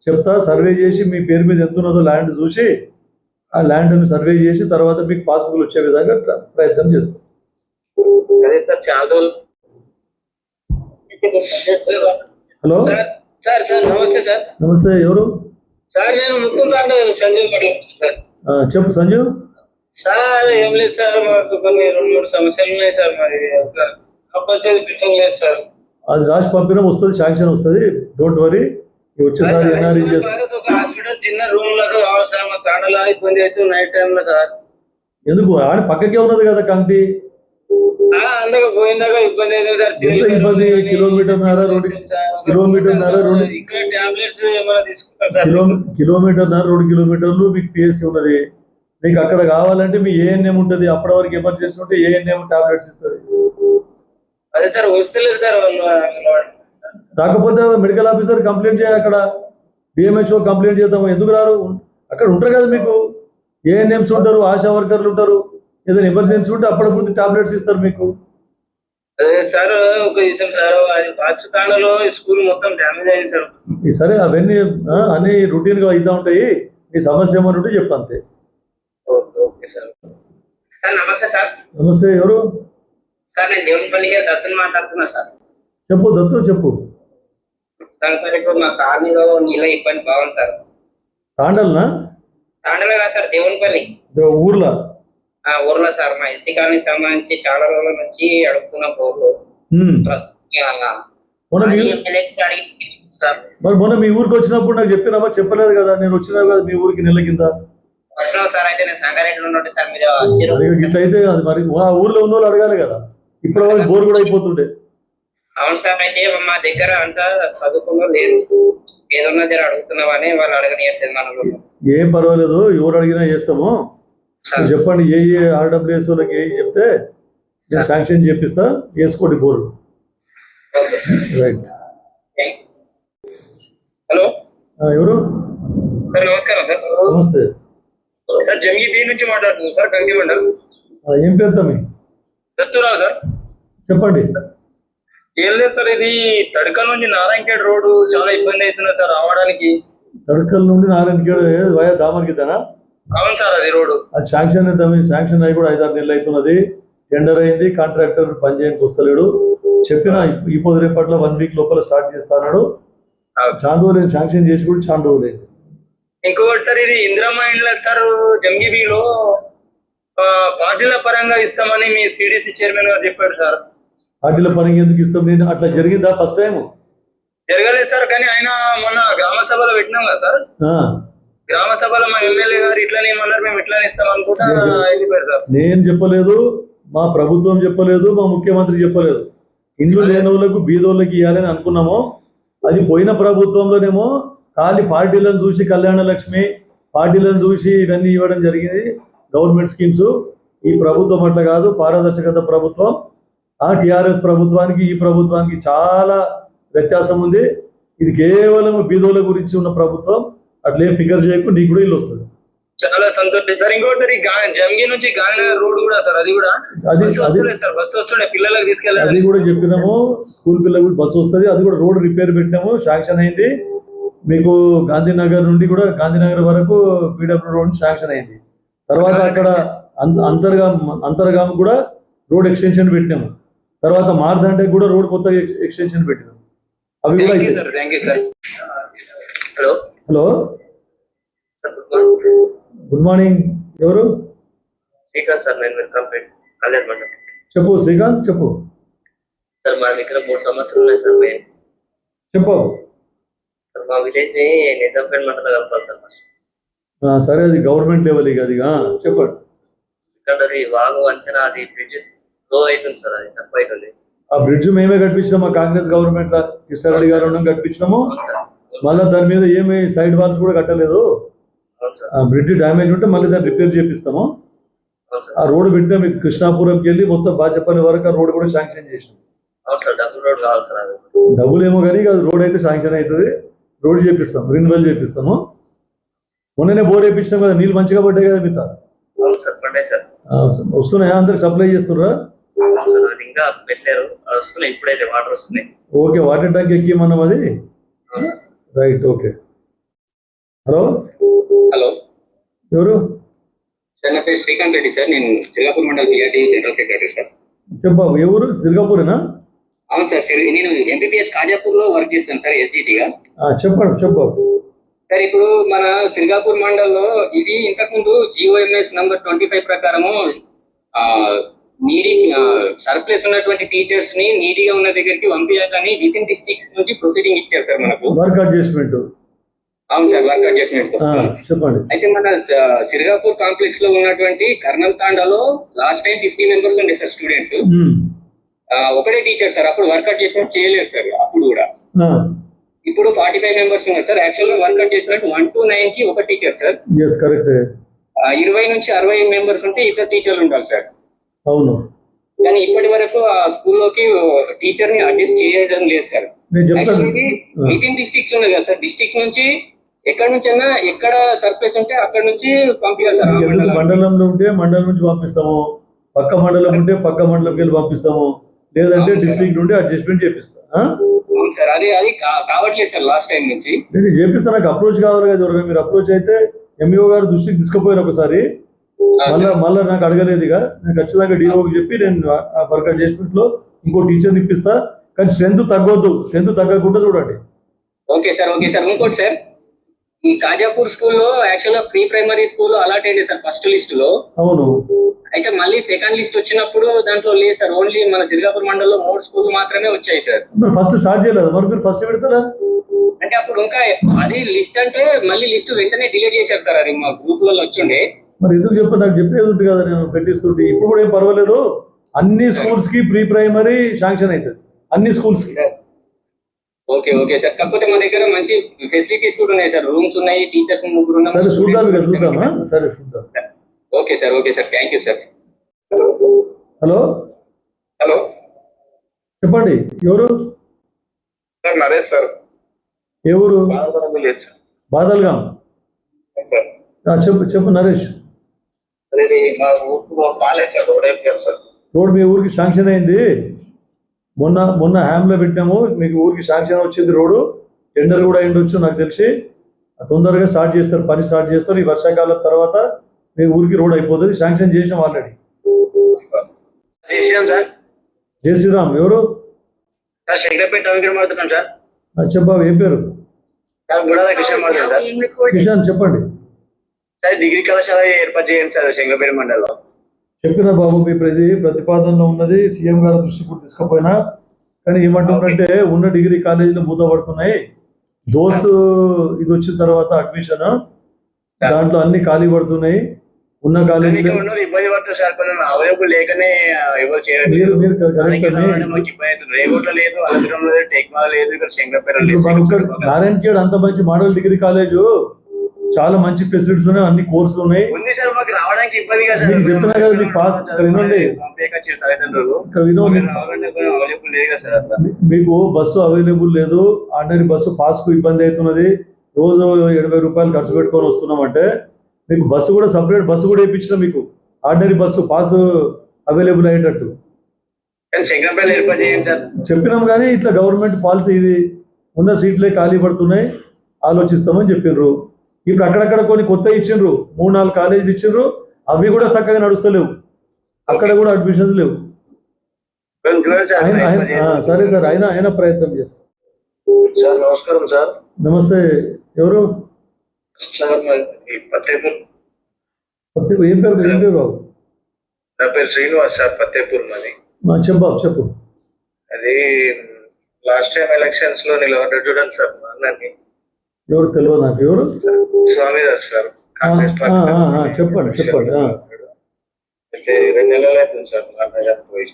చెప్తా, సర్వే చేసి మీ పేరు మీద ఎంత ఉన్నదో ల్యాండ్ చూసి ఆ ల్యాండ్ని సర్వే చేసి తర్వాత మీకు పాస్బుక్ వచ్చే విధంగా ప్రయత్నం చేస్తాం. అదే సార్, చాలా రోజులు. Hello sir. సార్ నమస్తే సార్. నమస్తే, ఎవరు సార్? నేను ముకుంద సంజీవ్ మాట్లాడుతున్నాను సార్. చెప్పు సంజీవ్. సార్ ఏం లేదు సార్, మాకు కొన్ని 2-3 సమస్యలు ఉన్నాయి సార్. మరి కంపల్సరీ ఫిట్టింగ్ లేదు సార్. అది రాసి పంపినా వస్తుంది, శాంక్షన్ వస్తుంది, డోంట్ వరీ. వచ్చేసారి ఎన్ఆర్ఈ ఒక హాస్పిటల్ చిన్న రూమ్ లో కావాలి సార్. మా తాండలో ఇబ్బంది అయితే నైట్ టైమ్ లో సార్. ఎందుకు? ఆడ పక్కకే ఉన్నది కదా కంటి. అందులో పోయిందాక ఇబ్బంది అయితే సార్. ఎంత ఇబ్బంది? కిలోమీటర్న్నర 2 ఇక్కడ టాబ్లెట్స్ ఏమైనా తీసుకుంటారు సార్? కిలోమీటర్న్నర 2 కిలోమీటర్లు మీకు పిఎస్సి ఉన్నది. మీకు అక్కడ కావాలంటే మీ ఏఎన్ఎం ఉంటుంది. అప్పటి వరకు ఎమర్జెన్సీ ఉంటే ఏఎన్ఎం టాబ్లెట్స్ ఇస్తుంది. అదే సార్, వస్తలేదు సార్ వాళ్ళు. రాకపోతే మెడికల్ ఆఫీసర్ కంప్లైంట్ చేయాలి, అక్కడ డిఎంహెచ్ఓ కంప్లైంట్ చేద్దాము. ఎందుకు రారు? అక్కడ ఉంటారు కదా, మీకు ఏఎన్ఎంస్ ఉంటారు, ఆశా వర్కర్లు ఉంటారు. ఏదైనా ఎమర్జెన్సీ ఉంటే అప్పటికప్పుడు టాబ్లెట్స్ ఇస్తారు మీకు. అదే సార్, ఒక విషయం సార్, అది పాచికాండలో స్కూల్ మొత్తం డ్యామేజ్ అయింది సార్. సరే, అవన్నీ అన్ని రొటీన్ గా అవుతా ఉంటాయి. ఈ సమస్య ఏమని ఉంటే చెప్పు, అంతే. Okay sir. సార్ నమస్తే సార్. నమస్తే, ఎవరు? సార్ నేను దేవునిపల్లిగా దత్తుని మాట్లాడుతున్నా సార్. చెప్పు దత్తు, చెప్పు. సార్ ఇప్పుడు మా కాలనీలో నీళ్ళ ఇబ్బంది బాగుంది సార్. తాండల్నా? తాండలే కాదు సార్, దేవునిపల్లి ఊర్లో. ఊర్లో సార్, మా ఎస్సీ కాలనీకి సంబంధించి చాలా రోజుల నుంచి అడుగుతున్న ఊర్లో మరి మొన్న మీ ఊరికి వచ్చినప్పుడు నాకు చెప్పినామా? చెప్పలేదు కదా. నేను వచ్చినా కదా మీ ఊరికి నెల కింద. వచ్చినా సార్. అయితే నేను సంగారెడ్డిలో ఉన్నట్టు సార్ మీరు ఇట్లయితే అది మరి ఆ ఊర్లో ఉన్న వాళ్ళు అడగాలి కదా. ఇప్పుడు బోర్ కూడా అయిపోతుండే. అవును సార్. అయితే మా దగ్గర అంతా చదువుకున్న లేరు, ఏదన్నా దగ్గర అడుగుతున్నామని వాళ్ళు అడగనియట్లేదు మనలో. ఏం పర్వాలేదు, ఎవరు అడిగినా చేస్తాము. చెప్పండి, ఏ ఆర్డబ్ల్యూఎస్ వాళ్ళకి ఏ చెప్తే నేను శాంక్షన్ చేపిస్తా, వేసుకోండి బోర్డు. రైట్. హలో, ఎవరు? సార్ నమస్కారం సార్. నమస్తే సార్, జంగి బి నుంచి మాట్లాడుతున్నాను సార్, గంగి మండల్. ఏం పేరు తమ్మి? దత్తురావు సార్. చెప్పండి. ఏం లేదు సార్, ఇది తడకల్ నుంచి నారాయణఖేడ్ రోడ్డు చాలా ఇబ్బంది అవుతుంది సార్ రావడానికి. తడకల్ నుండి నారాయణఖేడ్ వయా దామర్గిద్దానా? అవును సార్, అది రోడ్డు. అది శాంక్షన్ శాంక్షన్ అయ్యి కూడా 5-6 నెలలు అవుతున్నది. టెండర్ అయింది, కాంట్రాక్టర్ పని చేయడానికి వస్తలేడు. చెప్పిన ఈ రేపట్ల 1 వీక్ లోపల స్టార్ట్ చేస్తాడు. చాందోలేదు, శాంక్షన్ చేసి కూడా చాందోలేదు. ఇంకొకటి సార్, ఇది ఇందిరమ్మ ఇండ్ల సార్ జంగిబిలో పార్టీల పరంగా ఇస్తామని మీ సిడిసి చైర్మన్ గారు చెప్పాడు సార్. పార్టీల పరంగా ఎందుకు ఇస్తాం? నేను అట్లా జరిగిందా ఫస్ట్ టైం? జరగలేదు సార్, కానీ ఆయన మొన్న గ్రామ సభలో పెట్టినాం కదా సార్. గ్రామ సభలో మా ఎమ్మెల్యే గారు ఇట్లానే ఏమన్నారు, మేము ఇట్లానే ఇస్తాం అనుకుంటా వెళ్ళిపోయారు సార్. నేను చెప్పలేదు, మా ప్రభుత్వం చెప్పలేదు, మా ముఖ్యమంత్రి చెప్పలేదు. ఇండ్లు లేని వాళ్ళకు బీదోళ్ళకి ఇవ్వాలని అనుకున్నాము. అది పోయిన ప్రభుత్వంలోనేమో ఖాళీ పార్టీలను చూసి కళ్యాణ లక్ష్మి పార్టీలను చూసి ఇవన్నీ ఇవ్వడం జరిగింది, గవర్నమెంట్ స్కీమ్స్. ఈ ప్రభుత్వం అట్లా కాదు, పారదర్శకత ప్రభుత్వం. ఆ టిఆర్ఎస్ ప్రభుత్వానికి ఈ ప్రభుత్వానికి చాలా వ్యత్యాసం ఉంది. ఇది కేవలం బీదోల గురించి ఉన్న ప్రభుత్వం. అట్లే ఫిగర్ చేయకుండా నీకు కూడా ఇల్లు వస్తుంది. చాలా సంతోషం సార్. ఇంకోటి సార్, జంగి నుంచి గాంధీనగర్ రోడ్ కూడా సార్, అది కూడా సార్ బస్సు వస్తుండే పిల్లలకు తీసుకెళ్ళాలి. అది కూడా చెప్పినాము, స్కూల్ పిల్లలకు బస్సు వస్తుంది. అది కూడా రోడ్ రిపేర్ పెట్టినాము, శాంక్షన్ అయింది. మీకు గాంధీనగర్ నుండి కూడా గాంధీనగర్ వరకు పీడబ్ల్యూ రోడ్ శాంక్షన్ అయింది. తర్వాత అక్కడ అంతర్గాం కూడా రోడ్ ఎక్స్టెన్షన్ పెట్టినాము. తర్వాత మార్దంటే కూడా రోడ్ కొత్తగా ఎక్స్టెన్షన్ పెట్టినాము. అవి కూడా హలో హలో గుడ్ మార్నింగ్. ఎవరు? శ్రీకాంత్ సార్, నేను కంప్లీట్ కాలేజ్ మండలం. చెప్పు శ్రీకాంత్, చెప్పు. సార్ మా దగ్గర 3 సమస్యలు ఉన్నాయి సార్. మెయిన్ చెప్పు. సార్ మా విలేజ్ ని నిజాంపేట మండలం కలపాలి సార్ ఫస్ట్. సరే, అది గవర్నమెంట్ లెవెల్ ఇక అది చెప్పండి. ఇక్కడ అది వాగు అంచనా, అది బ్రిడ్జ్ లో అవుతుంది సార్, అది తప్పు అవుతుంది. ఆ బ్రిడ్జ్ మేమే కట్టించినాము, మా కాంగ్రెస్ గవర్నమెంట్ కిషన్ రెడ్డి గారు ఉన్నాం కట్టించినాము. మళ్ళీ దాని మీద ఏమి సైడ్ వాల్స్ కూడా కట్టలేదు. ఆ బ్రిడ్జ్ డ్యామేజ్ ఉంటే మళ్ళీ దాన్ని రిపేర్ చేపిస్తాము. ఆ రోడ్ పెట్టినా మీకు కృష్ణాపురంకి వెళ్ళి మొత్తం బాచపల్లి వరకు ఆ రోడ్ కూడా శాంక్షన్ చేసినాం. డబ్బులు ఏమో కానీ అది రోడ్ అయితే శాంక్షన్ అవుతుంది. రోడ్ చేపిస్తాం, రిన్యువల్ చేపిస్తాము. మొన్ననే బోర్ వేయించినాం కదా, నీళ్ళు మంచిగా పడ్డాయి కదా మిగతా. వస్తున్నాయా? అందరికి సప్లై చేస్తున్నారా? ఇంకా పెట్టారు, వస్తున్నాయి ఇప్పుడైతే వాటర్ వస్తున్నాయి. ఓకే, వాటర్ ట్యాంక్ ఎక్కి మనం అది రైట్. ఓకే. హలో హలో, ఎవరు? సార్ నా పేరు శ్రీకాంత్ రెడ్డి సార్, నేను Sirigapur mandal BRT general secretary sir. చెప్పాబు, ఎవరు? సిరిగాపూరేనా? అవును సార్, నేను ఎంబీబీఎస్ కాజాపూర్ లో వర్క్ చేస్తాను సార్, ఎస్జిటిగా. చెప్పాబు సార్. ఇప్పుడు మన సిరిగాపూర్ మండల్లో ఇది ఇంతకుముందు జిఓఎంఎస్ నంబర్ 25 ప్రకారము నీడీ సర్ప్లస్ ఉన్నటువంటి టీచర్స్ ని నీడీగా ఉన్న దగ్గరికి పంపించాలని విత్ ఇన్ డిస్ట్రిక్ట్స్ నుంచి ప్రొసీడింగ్ ఇచ్చారు సార్ మనకు. Work adjustment. అవును సార్, వర్క్ అడ్జస్ట్మెంట్. చెప్పండి. అయితే మన సిరిగాపూర్ కాంప్లెక్స్ లో ఉన్నటువంటి కర్నల్ తాండాలో లాస్ట్ టైం 50 మెంబర్స్ ఉండే సార్ స్టూడెంట్స్. ఒకటే టీచర్ సార్, అప్పుడు వర్క్ అడ్జస్ట్మెంట్ చేయలేదు సార్ అప్పుడు కూడా. ఇప్పుడు 45 మెంబర్స్ ఉన్నారు సార్. యాక్చువల్ గా వర్క్ అడ్జస్ట్మెంట్ 1 to 9 కి ఒక టీచర్ సార్. 20 నుంచి 60 మెంబర్స్ ఉంటే ఇద్దరు టీచర్లు ఉండాలి సార్. అవును. కానీ ఇప్పటి వరకు ఆ స్కూల్లోకి టీచర్ ని అడ్జస్ట్ చేయడం లేదు సార్. విత్ ఇన్ డిస్ట్రిక్ట్స్ ఉన్నాయి కదా సార్, డిస్ట్రిక్ట్స్ నుంచి ఎక్కడి నుంచి అయినా ఎక్కడ సర్ప్లస్ ఉంటే అక్కడ నుంచి పంపించాలి సార్. మండలంలో ఉంటే మండలం నుంచి పంపిస్తాము, పక్క మండలం ఉంటే పక్క మండలంకి వెళ్ళి పంపిస్తాము, లేదంటే డిస్ట్రిక్ట్ నుండి అడ్జస్ట్మెంట్ చేపిస్తాం. అవును సార్, అది కావట్లేదు సార్ లాస్ట్ టైం నుంచి. నేను చేపిస్తాను, నాకు అప్రోచ్ కావాలి కదా. మీరు అప్రోచ్ అయితే ఎంఈఓ గారు దృష్టికి తీసుకుపోయారు ఒకసారి, మళ్ళీ నాకు అడగలేదు. ఇక నేను ఖచ్చితంగా డిఓకి చెప్పి నేను వర్క్ అడ్జస్ట్మెంట్ లో ఇంకో టీచర్ ఇప్పిస్తా. కానీ స్ట్రెంత్ తగ్గొద్దు, స్ట్రెంత్ తగ్గకుండా చూడండి. Okay sir, okay sir. ఇంకోటి సార్, ఈ కాజాపూర్ స్కూల్లో యాక్చువల్ గా ప్రీ ప్రైమరీ స్కూల్ అలాట్ అయింది సార్ ఫస్ట్ లిస్ట్ లో. అవును. అయితే మళ్ళీ సెకండ్ లిస్ట్ వచ్చినప్పుడు దాంట్లో లేదు సార్, ఓన్లీ మన సిరిగాపూర్ మండలంలో 3 స్కూల్ మాత్రమే వచ్చాయి సార్. ఫస్ట్ స్టార్ట్ చేయలేదు మరి, మీరు ఫస్ట్ పెడతారా? అంటే అప్పుడు ఇంకా అది లిస్ట్ అంటే మళ్ళీ లిస్ట్ వెంటనే డిలీట్ చేశారు సార్, అది మా గ్రూప్ లలో వచ్చిండే. మరి ఎందుకు చెప్ప, నాకు చెప్పేది ఉంటుంది కదా, నేను పెట్టిస్తుంటే. ఇప్పుడు కూడా ఏం పర్వాలేదు, అన్ని స్కూల్స్ కి ప్రీ ప్రైమరీ శాంక్షన్ అవుతుంది, అన్ని స్కూల్స్ కి. Okay okay sir. కాకపోతే మా దగ్గర మంచి ఫెసిలిటీస్ కూడా ఉన్నాయి సార్, రూమ్స్ ఉన్నాయి, టీచర్స్ 3 ఉన్నారు. సరే చూద్దామా? సరే చూద్దాం. Okay sir, okay sir, thank you sir. Hello hello, చెప్పండి. ఎవరు? Sir Naresh sir. ఎవరు? బాదల్గాం. చెప్పు నరేష్. రోడ్ మీ ఊరికి శాంక్షన్ అయింది, మొన్న హ్యామ్లో పెట్టినాము. మీకు ఊరికి శాంక్షన్ వచ్చింది రోడ్డు, టెండర్ కూడా అయిండొచ్చు నాకు తెలిసి. తొందరగా స్టార్ట్ చేస్తారు, పని స్టార్ట్ చేస్తారు. ఈ వర్షాకాలం తర్వాత మీ ఊరికి రోడ్ అయిపోతుంది. శాంక్షన్ చేసినాం ఆల్రెడీ. జై శ్రీరామ్. ఎవరు? చెప్పా, ఏం పేరు? కిషన్. చెప్పండి. డిగ్రీ కళాశాల ఏర్పాటు చేయండి సార్ శంకరపేట మండలంలో. చెప్పిన బాబు, మీ ప్రతిపాదనలో ఉన్నది సీఎం గారి దృష్టి కూడా తీసుకుపోయినా. కానీ ఏమంటుందంటే ఉన్న డిగ్రీ కాలేజీలు మూతపడుతున్నాయి. దోస్తు ఇది వచ్చిన తర్వాత అడ్మిషన్ దాంట్లో అన్ని ఖాళీ పడుతున్నాయి. ఉన్న కాలేజీలు ఇబ్బంది పడుతుంది సార్, కొంచెం అవైలబుల్ లేకనే ఎవరు చేయలేదు. రేగోట్లో లేదు, అలంతరంలో లేదు, టెక్మా లేదు, ఇక్కడ శంకరపేట లేదు. నారాయణ ఖేడ్ అంత మంచి మోడల్ డిగ్రీ కాలేజు చాలా మంచి ఫెసిలిటీస్ ఉన్నాయి, అన్ని కోర్సులు ఉన్నాయి. ఉంది సార్, మాకు రావడానికి ఇబ్బందిగా సార్. మీకు చెప్పినా కదా మీకు పాస్ ఇక్కడ వినండి, ఇక్కడ వినండి. అవైలబుల్ లేదు కదా సార్ అట్లా. మీకు బస్సు అవైలబుల్ లేదు, ఆర్డినరీ బస్సు పాస్ కు ఇబ్బంది అవుతున్నది, రోజు 70 రూపాయలు ఖర్చు పెట్టుకొని వస్తున్నామంటే మీకు బస్సు కూడా సపరేట్ బస్సు కూడా వేయించిన, మీకు ఆర్డినరీ బస్సు పాస్ అవైలబుల్ అయ్యేటట్టు కానీ శంకరపల్లి ఏర్పాటు చేయండి సార్. చెప్పినాం. కానీ ఇట్లా గవర్నమెంట్ పాలసీ ఇది, ఉన్న సీట్లే ఖాళీ పడుతున్నాయి, ఆలోచిస్తామని చెప్పిర్రు. ఇప్పుడు అక్కడక్కడ కొన్ని కొత్త ఇచ్చిండ్రు, 3-4 కాలేజీలు ఇచ్చిండ్రు, అవి కూడా చక్కగా నడుస్తలేవు, అక్కడ కూడా అడ్మిషన్స్ లేవు. సరే సార్, అయినా ప్రయత్నం చేస్తాం. సార్ నమస్కారం సార్. నమస్తే, ఎవరు? సార్ పత్తేపూర్. ఏం పేరు బాబు? నా పేరు శ్రీనివాస్ సార్, పత్తేపూర్ మాది. చెప్పు. అది లాస్ట్ టైం ఎలక్షన్స్ లో నిలబడ్డాడు చూడండి సార్, మా అన్నని. ఎవరు తెలియదు నాకు. ఎవరు? స్వామిదాస్ సార్. చెప్పండి. అయితే 2 నెలలు అవుతుంది సార్ మా అన్నగారు పోయి.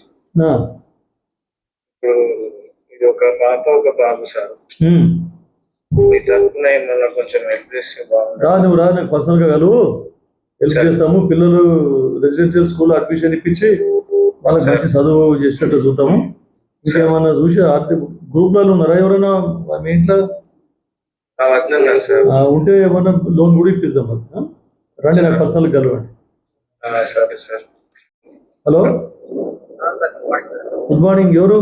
ఇది ఒక పాప ఒక బాబు సార్. మీ తరఫున ఏమన్నా కొంచెం హెల్ప్ చేస్తే బాగుంటుంది. నువ్వు రా, నాకు పర్సనల్ గా కలువు, హెల్ప్ చేస్తాము. పిల్లలు రెసిడెన్షియల్ స్కూల్ అడ్మిషన్ ఇప్పించి వాళ్ళకి మంచి చదువు చేసినట్టు చూద్దాము. ఇంకేమన్నా చూసి గ్రూప్లలో ఉన్నారా ఎవరైనా మీ ఇంట్లో? ఉంటే ఏమన్నా లోన్ కూడా ఇప్పిద్దాం. రండి, నాకు పర్సనల్ కలవండి. సరే సార్. Hello, good morning. ఎవరు?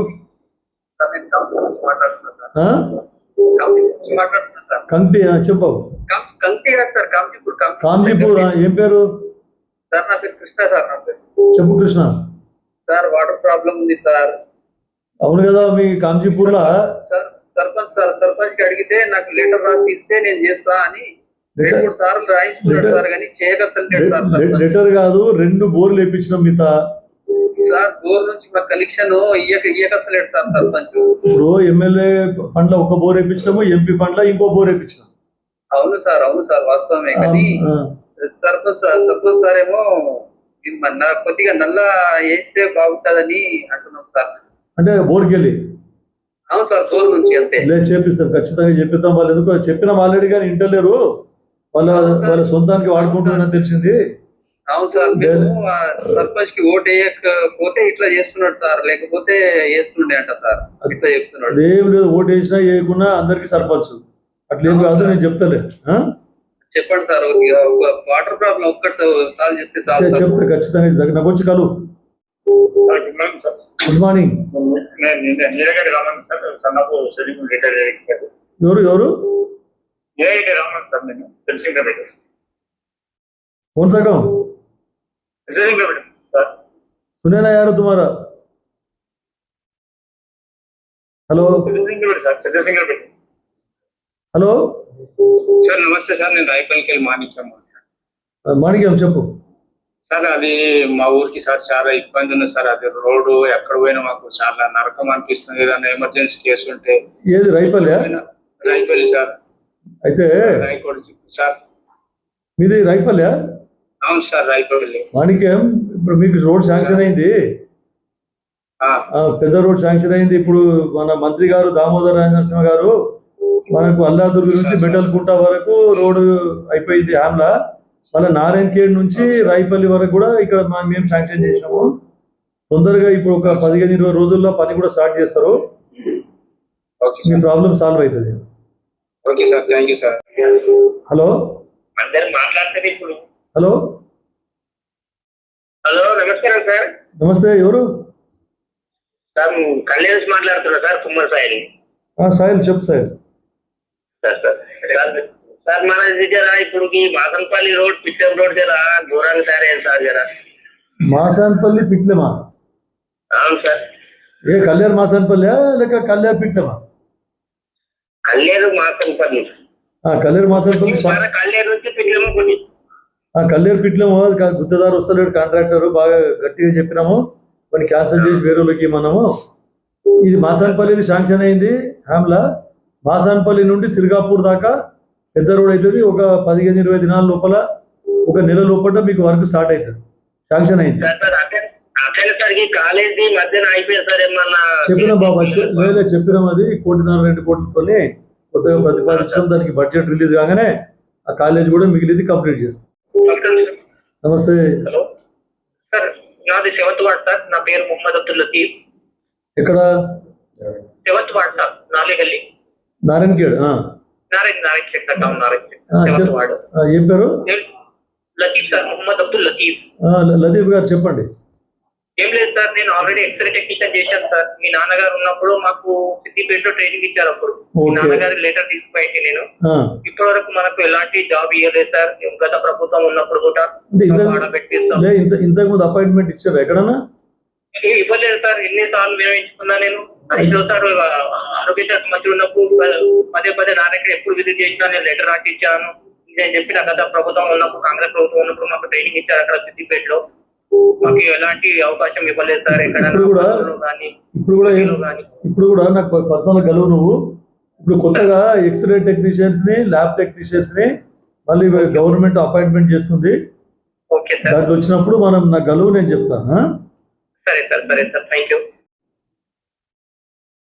కంటి చెప్పు. కాంజీపూర్. ఏం పేరు సార్? నా పేరు కృష్ణ సార్. నా పేరు చెప్పు కృష్ణ. సార్ వాటర్ ప్రాబ్లం ఉంది సార్. అవును కదా, మీ కాంజీపూర్ లా సర్పంచ్ కి అడిగితే నాకు లెటర్ రాసి ఇస్తే నేను చేస్తా అని 2-3 సార్లు రాయించుకున్నాడు సార్, కానీ చేయగసలేదు సార్. లెటర్ కాదు, 2 బోర్లు వేయించినాం మిగతా సార్. బోర్ నుంచి మా కలెక్షన్ ఇయ్యకసలేడు సార్ సర్పంచ్. ఇప్పుడు ఎమ్మెల్యే ఫండ్ల 1 బోర్ వేయించినాము, ఎంపీ ఫండ్ల ఇంకో బోర్ వేయించినాం. అవును సార్ వాస్తవమే. కానీ సర్పంచ్ సార్ ఏమో కొద్దిగా నల్ల వేస్తే బాగుంటుందని అంటున్నాం సార్. అంటే బోర్కి వెళ్ళి? అవును సార్, బోర్ నుంచి. అంతే. లేదు, చేపిస్తాం, ఖచ్చితంగా చెప్పిస్తాం. వాళ్ళు ఎందుకు చెప్పినాం ఆల్రెడీ, కానీ ఇంటలేరు. వాళ్ళ సొంతానికి వాడుకుంటున్నారని తెలిసింది. అవును సార్, మేము సర్పంచ్ కి ఓటు వేయకపోతే ఇట్లా చేస్తున్నాడు సార్, లేకపోతే వేస్తుండే అంట సార్. ఇట్లా చెప్తున్నాడు. ఏం లేదు, ఓటు వేసినా వేయకున్నా అందరికి సర్పంచ్, అట్లేం కాదు. నేను చెప్తాలే. చెప్పండి సార్, వాటర్ ప్రాబ్లం ఒక్కటి సాల్వ్ చేస్తే చెప్తా ఖచ్చితంగా. నాకు వచ్చి కలు. Good morning. ఎవరు? कौन सा गाँव? सुने ना यार तुम्हारा. हेलो हेलो సార్ నమస్తే సార్, నేను రాయపల్లికి మాణిక్యం. మాణిక్యం చెప్పు సార్. అది మా ఊరికి సార్ చాలా ఇబ్బంది ఉంది సార్. అది రోడ్డు ఎక్కడ పోయినా మాకు చాలా నరకం అనిపిస్తుంది. ఏదైనా ఎమర్జెన్సీ కేసు ఉంటే. ఏది రైపల్లి? రాయపల్లి సార్. అయితే రాయకోట సార్. మీది రైపల్లి? అవును సార్, రాయపల్లి. మాణిక్యం, ఇప్పుడు మీకు రోడ్ శాంక్షన్ అయింది, పెద్ద రోడ్ శాంక్షన్ అయింది. ఇప్పుడు మన మంత్రి గారు దామోదర నరసింహ గారు మనకు అల్లాదుర్గ్ నుంచి బెటల్కుంట వరకు రోడ్డు అయిపోయింది ఆమ్లా. మళ్ళీ నారాయణఖేడ్ నుంచి రాయపల్లి వరకు కూడా ఇక్కడ మేము శాంక్షన్ చేసినాము. తొందరగా ఇప్పుడు ఒక 15-20 రోజుల్లో పని కూడా స్టార్ట్ చేస్తారు. మీ ప్రాబ్లం సాల్వ్ అవుతుంది. Okay sir, thank you sir. Hello, అందరు మాట్లాడుతుంది ఇప్పుడు. హలో నమస్కారం సార్. నమస్తే, ఎవరు? సార్ కళ్యాణ్ మాట్లాడుతున్నా సార్, కుమ్మర్ సాయిల్. సాయిల్ చెప్పు సాయిల్. సార్ మన దగ్గర ఇప్పుడు మాసంపల్లి రోడ్, పిట్టెం రోడ్ జర దూరంగా తయారైంది సార్. జర మాసాన్పల్లి పిట్లెమా? అవును సార్. ఏ కళ్యాణ్ మాసాన్పల్లి లేక కళ్యాణ్ పిట్లెమా? కళ్యాణ్ మాసంపల్లి. కళ్యాణ్ మాసాన్పల్లి. కళ్యాణ్ నుంచి పిట్లెమో కొన్ని. కళ్యాణ్ పిట్లెమో గుత్తదారు వస్తలేడు, కాంట్రాక్టర్ బాగా గట్టిగా చెప్పినాము, కొన్ని క్యాన్సిల్ చేసి వేరే వాళ్ళకి మనము. ఇది మాసాన్పల్లి శాంక్షన్ అయింది హ్యామ్లా. మాసాన్పల్లి నుండి సిర్గాపూర్ దాకా పెద్ద రోడ్ అవుతుంది. ఒక 15-20 దినాల లోపల, ఒక నెల లోపల మీకు వర్క్ స్టార్ట్ అవుతుంది. శాంక్షన్ అయింది. చెప్పిన బాబా, లేదా చెప్పినాం. అది 1.5-2 కోట్లతోనే కొత్తగా ప్రతిపాదించడం, దానికి బడ్జెట్ రిలీజ్ కాగానే ఆ కాలేజ్ కూడా మిగిలింది కంప్లీట్ చేస్తాం. నమస్తే. హలో సార్, నాది 7th వార్డ్ సార్. నా పేరు మొహమ్మద్ అబ్దుల్ లతీఫ్. ఎక్కడ? 7th ward sir, Nalegalli. Narayankhed. Narayankhed sir, town Narayankhed, 7th ward. ఏం పేరు? లతీఫ్ సార్, మొహమ్మద్ అబ్దుల్ లతీఫ్. లతీఫ్ గారు చెప్పండి. ఏం లేదు సార్, నేను ఆల్రెడీ ఎక్స్రే టెక్నీషియన్ చేశాను సార్. మీ నాన్నగారు ఉన్నప్పుడు మాకు సిద్దిపేటలో ట్రైనింగ్ ఇచ్చారు. అప్పుడు మీ నాన్నగారి లెటర్ తీసుకుపోయింది నేను. ఇప్పటి వరకు మనకు ఎలాంటి జాబ్ ఇవ్వలేదు సార్. గత ప్రభుత్వం ఉన్నప్పుడు కూడా ఇంతకు ముందు అపాయింట్మెంట్ ఇచ్చారు ఎక్కడన్నా? ఇవ్వలేదు సార్. ఎన్నిసార్లు వినియోగించుకున్నా నేను. సార్ ఆరోగ్య శాఖ మంత్రి ఉన్నప్పుడు పదే నాన్నకి ఎప్పుడు విజిట్ చేసినా నేను లెటర్ రాసిచ్చాను. నేను చెప్పిన గత ప్రభుత్వం ఉన్నప్పుడు, కాంగ్రెస్ ప్రభుత్వం ఉన్నప్పుడు మాకు ట్రైనింగ్ ఇచ్చారు అక్కడ సిద్దిపేటలో. మాకు ఎలాంటి అవకాశం ఇవ్వలేదు సార్. ఇప్పుడు కూడా నాకు పర్సనల్ గలువు. నువ్వు ఇప్పుడు కొత్తగా ఎక్స్రే టెక్నీషియన్స్ ని, ల్యాబ్ టెక్నీషియన్స్ ని మళ్ళీ గవర్నమెంట్ అపాయింట్మెంట్ చేస్తుంది. దాంట్లో వచ్చినప్పుడు మనం నా గలువు నేను చెప్తాను. సరే సార్, థ్యాంక్ యూ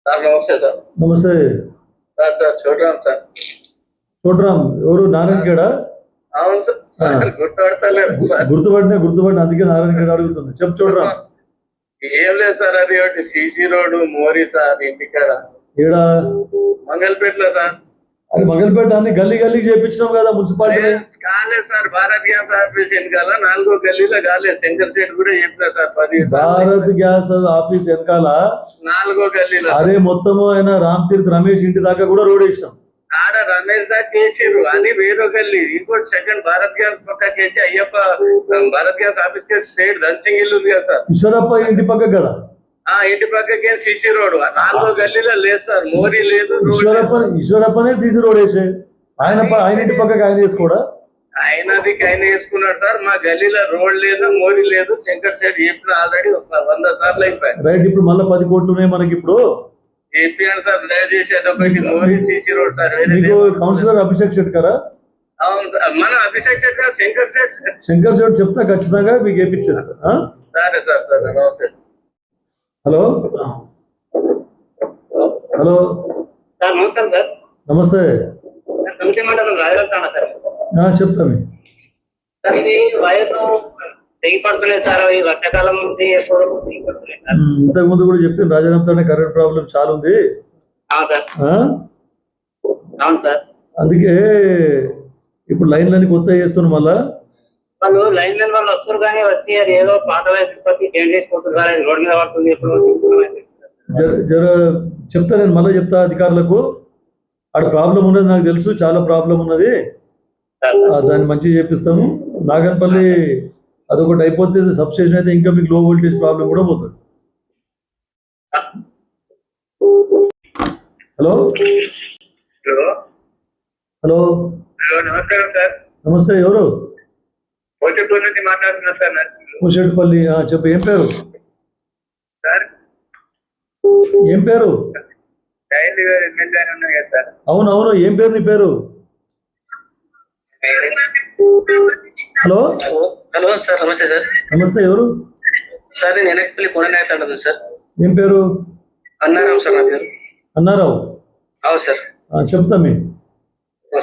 సార్. నమస్తే సార్. నమస్తే సార్. చూడరాం సార్. చూడరాం ఎవరు? నారాయణఖేడా? అవును సార్, గుర్తుపడతలేదు సార్. గుర్తుపడిన అందుకే నారాయణఖేడ్ అడుగుతుంది. చెప్పు చూడరాం. ఏం లేదు సార్, అది ఒకటి సీసీ రోడ్ మోరీ సార్ ఇంటికాడ. ఏడా? మంగళపేటలో సార్. అది మంగళపేట అని గల్లీకి చేపించినాం కదా మున్సిపాలిటీ. కాలేదు సార్, భారత్ గ్యాస్ ఆఫీస్ వెనకాల 4వ గల్లీలో కాలేదు. శంకర్ సేట్ కూడా చెప్పినా సార్ 10 భారత్ గ్యాస్ ఆఫీస్ వెనకాల 4వ గల్లీలో. అరే మొత్తం ఆయన రామ్ తీర్థ్ రమేష్ ఇంటి దాకా కూడా రోడ్ వేసినాం. ఆడ రమేష్ దాకా వేసిర్రు, అది వేరే గల్లీ. ఇంకోటి సెకండ్ భారత్ గ్యాస్ పక్కకి వేసి అయ్యప్ప భారత్ గ్యాస్ ఆఫీస్ కి స్ట్రేట్ దంచింగ్ ఇల్లు ఉంది కదా సార్. ఈశ్వరప్ప ఇంటి పక్క కదా? ఇంటి పక్కకి సీసీ రోడ్ 4వ గల్లీలో లేదు సార్. మోరీ లేదు. ఈశ్వరప్పనే సీసీ రోడ్ వేసే ఆయన ఇంటి పక్కకి ఆయన వేసుకోడా? ఆయన వేసుకున్నాడు సార్. మా గల్లీలో రోడ్ లేదు, మోరీ లేదు. శంకర్ సేట్ చెప్పిన ఆల్రెడీ 100 సార్లు అయిపోయాయి. రైట్. ఇప్పుడు మళ్ళీ 10 కోట్లు ఉన్నాయి మనకి. ఇప్పుడు చెప్పాను సార్, దయచేసి అదొకటి మోరీ CC road sir. Councillor Abhishek షెట్కరా? అవును సార్, మన అభిషేక్ షెట్కర్ శంకర్ షెట్ చెప్తా ఖచ్చితంగా మీకు వేపించేస్తా. సరే సార్. నమస్తే. Hello sir. నమస్కారం సార్. నమస్తే. చెప్తా. సార్, ఇది వైర్ తెగిపడుతున్నాయి సార్. ఈ వర్షాకాలం నుంచి ఇంతకు ముందు కూడా చెప్పాను, రాజారాంతోనే కరెంట్ ప్రాబ్లం చాలా ఉంది. అవును సార్. అందుకే ఇప్పుడు లైన్లన్నీ కొత్త చేస్తున్నాం. మళ్ళా వాళ్ళు లైన్ వాళ్ళు వస్తారు కానీ వచ్చి అది ఏదో పాత తీసుకొచ్చి చేంజ్ చేసుకుంటారు సార్. రోడ్ మీద పడుతుంది. జర చెప్తా, నేను మళ్ళీ చెప్తా అధికారులకు. అక్కడ ప్రాబ్లం ఉన్నది నాకు తెలుసు, చాలా ప్రాబ్లం ఉన్నది. దాన్ని మంచిగా చేపిస్తాము. నాగన్పల్లి అదొకటి అయిపోతే సబ్స్టేషన్ అయితే ఇంకా మీకు లో వోల్టేజ్ ప్రాబ్లం కూడా పోతుంది. హలో. నమస్కారం సార్. నమస్తే. ఎవరు? పోషెట్పల్లి నుంచి మాట్లాడుతున్నా సార్. పోషెట్పల్లి. చెప్పు, ఏం పేరు? సార్ ఏం పేరు? సార్. అవును, ఏం పేరు నీ పేరు? Hello sir. నమస్తే సార్. నమస్తే. ఎవరు? సార్, నేను ఎనకపల్లి కొననాయట్లాడుతుంది సార్. ఏం పేరు? అన్నారావు సార్. నా పేరు అన్నారావు. అవును సార్. చెప్తా.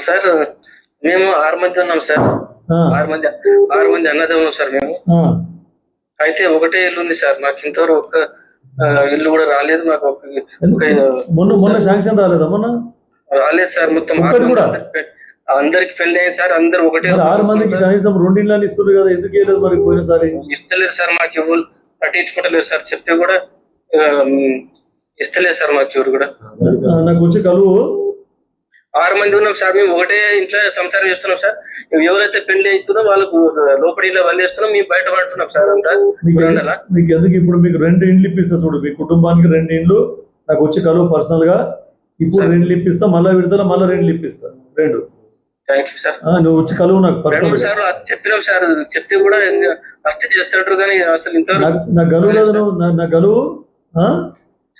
సార్, మేము 6 మంది ఉన్నాం సార్. 6 మంది అన్నదమ్ములు సార్ మేము. అయితే ఒకటే ఇల్లు ఉంది సార్. మాకు ఇంతవరకు ఒక్క ఇల్లు కూడా రాలేదు. మాకు మొన్న శాంక్షన్ రాలేదా? మొన్న రాలేదు సార్. మొత్తం అందరికి పెళ్లి అయ్యింది సార్. అందరు ఒకటే. 6 మందికి కనీసం 2 ఇళ్ళని ఇస్తున్నారు కదా, ఎందుకు ఇవ్వలేదు మరి పోయినసారి? ఇస్తలేదు సార్. మాకు ఎవరు పట్టించుకోవట్లేదు సార్. చెప్తే కూడా ఇస్తలేదు సార్ మాకు ఎవరు కూడా. నాకు వచ్చి కలువు. 6 మంది ఉన్నాం సార్. మేము ఒకటే ఇంట్లో సంసారం చేస్తున్నాం సార్. ఎవరైతే పెళ్లి అవుతుందో వాళ్ళకు లోపలిలో వాళ్ళు వేస్తున్నాం, మేము బయట పడుతున్నాం సార్. అంతా మీకు ఎందుకు? ఇప్పుడు మీకు 2 ఇండ్లు ఇప్పిస్తా చూడు. మీ కుటుంబానికి 2 ఇండ్లు నాకు వచ్చి కలువు పర్సనల్ గా. ఇప్పుడు 2 ఇండ్లు ఇప్పిస్తా, మళ్ళీ విడతల మళ్ళీ 2 ఇండ్లు ఇప్పిస్తా. 2. Thank you sir. నువ్వు వచ్చి కలువు నాకు పర్సనల్ సార్. చెప్పినాం సార్. చెప్తే కూడా ఫస్ట్ చేస్తాడు కానీ అసలు ఇంత నా గలువు లేదు. నువ్వు నా గలువు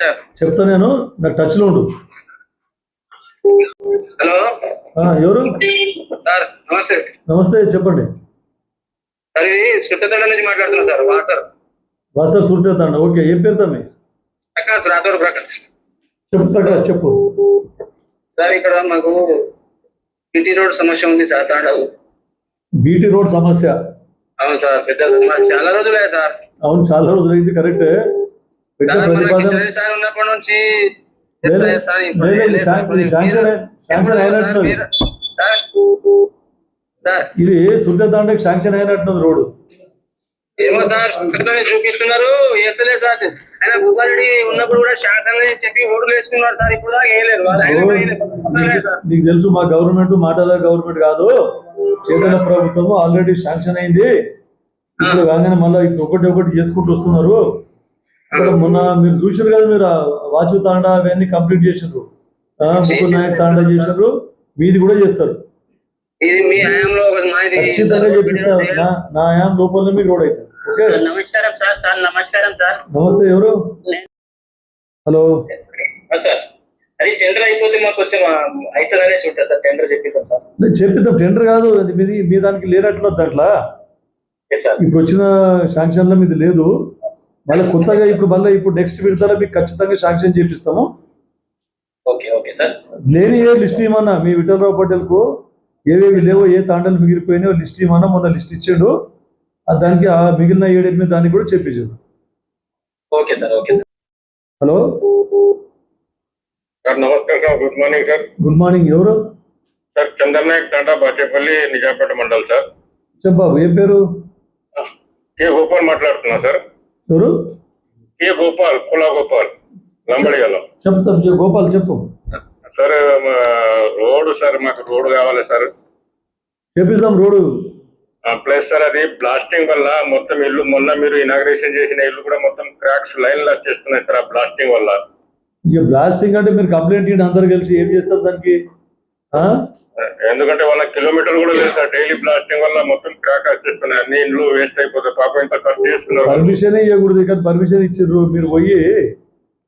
సార్ చెప్తా. నేను నాకు టచ్ లో ఉండు. హలో. ఎవరు? సార్ నమస్తే. నమస్తే, చెప్పండి. సార్, ఇది సుట్టతండ నుంచి మాట్లాడుతున్నా సార్. వాసర్ సుట్టతండ. ఓకే. ఏం పేరు తమ్మి? ప్రకాష్, రాథోడ్ ప్రకాష్. చెప్పు ప్రకాష్, చెప్పు. సార్, ఇక్కడ మాకు బీటీ రోడ్ సమస్య ఉంది సార్ తాండాకు. బీటీ రోడ్ సమస్య. అవును సార్, పెద్ద చాలా రోజులే సార్. అవును, చాలా రోజులు అయింది, కరెక్ట్. పెద్ద ప్రతిపాదన సార్ ఉన్నప్పటి నుంచి శాంక్షన్ అయినట్టున్నది. ఇది సుల్తాన్ శాంక్షన్ అయినట్టున్నది రోడ్డు. ఏమో సార్ చూపిస్తున్నారు, వేసలేదు సార్. ఆయన భూపాలరెడ్డి ఉన్నప్పుడు కూడా శాంక్షన్ చెప్పి ఓట్లు వేసుకున్నారు సార్, ఇప్పుడు దాకా వేయలేరు. నీకు తెలుసు మా గవర్నమెంట్ మాటల గవర్నమెంట్ కాదు, చైతన్య ప్రభుత్వము ఆల్రెడీ శాంక్షన్ అయింది. ఇప్పుడు కాగానే మళ్ళీ ఇప్పుడు ఒకటి చేసుకుంటూ వస్తున్నారు. అక్కడ మొన్న మీరు చూసారు కదా, మీరు వాచు తాండా అవన్నీ కంప్లీట్ చేసారు, ముగ్గురు నాయక్ తాండా చేసారు, మీది కూడా చేస్తారు. ఖచ్చితంగా చెప్పిస్తా, నా హయాం లోపలనే మీకు రోడ్ అవుతుంది. ఓకే, నమస్కారం సార్. సార్ నమస్కారం సార్. నమస్తే, ఎవరు? హలో సార్, అది టెండర్ అయిపోతే మాకు కొంచెం అవుతుందనే చూంటారు సార్, టెండర్ చెప్పిస్తాం సార్. చెప్పిద్దాం, టెండర్ కాదు అది మీది, మీ దానికి లేనట్లు దాంట్లో ఇప్పుడు వచ్చిన శాంక్షన్లో మీది లేదు. మళ్ళీ కొత్తగా ఇప్పుడు నెక్స్ట్ విడతలో మీకు ఖచ్చితంగా శాంక్షన్ చేపిస్తాము. Okay okay sir. లేని ఏ లిస్ట్ ఇవ్వమన్నా మీ విఠలరావు పటేల్కు ఏవేవి లేవో, ఏ తాండలు మిగిలిపోయినాయో లిస్ట్ ఇవ్వమన్నా, మొన్న లిస్ట్ ఇచ్చాడు. దానికి ఆ మిగిలిన 7-8 దానికి కూడా చెప్పించాడు. Okay sir. Okay sir. Hello sir, నమస్తే sir. Good morning sir. Good morning, ఎవరు? Sir, Chandranayak Thanda, Bachepalli, Nizampet mandal sir. చెప్పబాబు, ఏం పేరు? కే గోపాల్ మాట్లాడుతున్నా సార్. ఎవరు? కే గోపాల్, కులా గోపాల్, లంబడిగలో. చెప్తాం, గోపాల్ చెప్పు సార్. రోడ్డు సార్, మాకు రోడ్డు కావాలి సార్. చెప్పిస్తాం రోడ్డు. ప్లస్ సార్, అది బ్లాస్టింగ్ వల్ల మొత్తం ఇల్లు, మొన్న మీరు ఇనాగ్రేషన్ చేసిన ఇల్లు కూడా మొత్తం క్రాక్స్ లైన్లు వచ్చేస్తున్నాయి సార్ ఆ బ్లాస్టింగ్ వల్ల. ఇక బ్లాస్టింగ్ అంటే మీరు కంప్లైంట్ ఇవ్వండి, అందరు కలిసి ఏం చేస్తారు దానికి? ఎందుకంటే 1 కిలోమీటర్ కూడా లేదు సార్. డైలీ బ్లాస్టింగ్ వల్ల మొత్తం క్రాక్ వచ్చేస్తున్నాయి, అన్ని ఇల్లు వేస్ట్ అయిపోతాయి. పాపం ఇంత ఖర్చు చేస్తున్నారు. పర్మిషన్ ఇవ్వకూడదు, కానీ పర్మిషన్ ఇచ్చారు. మీరు పోయి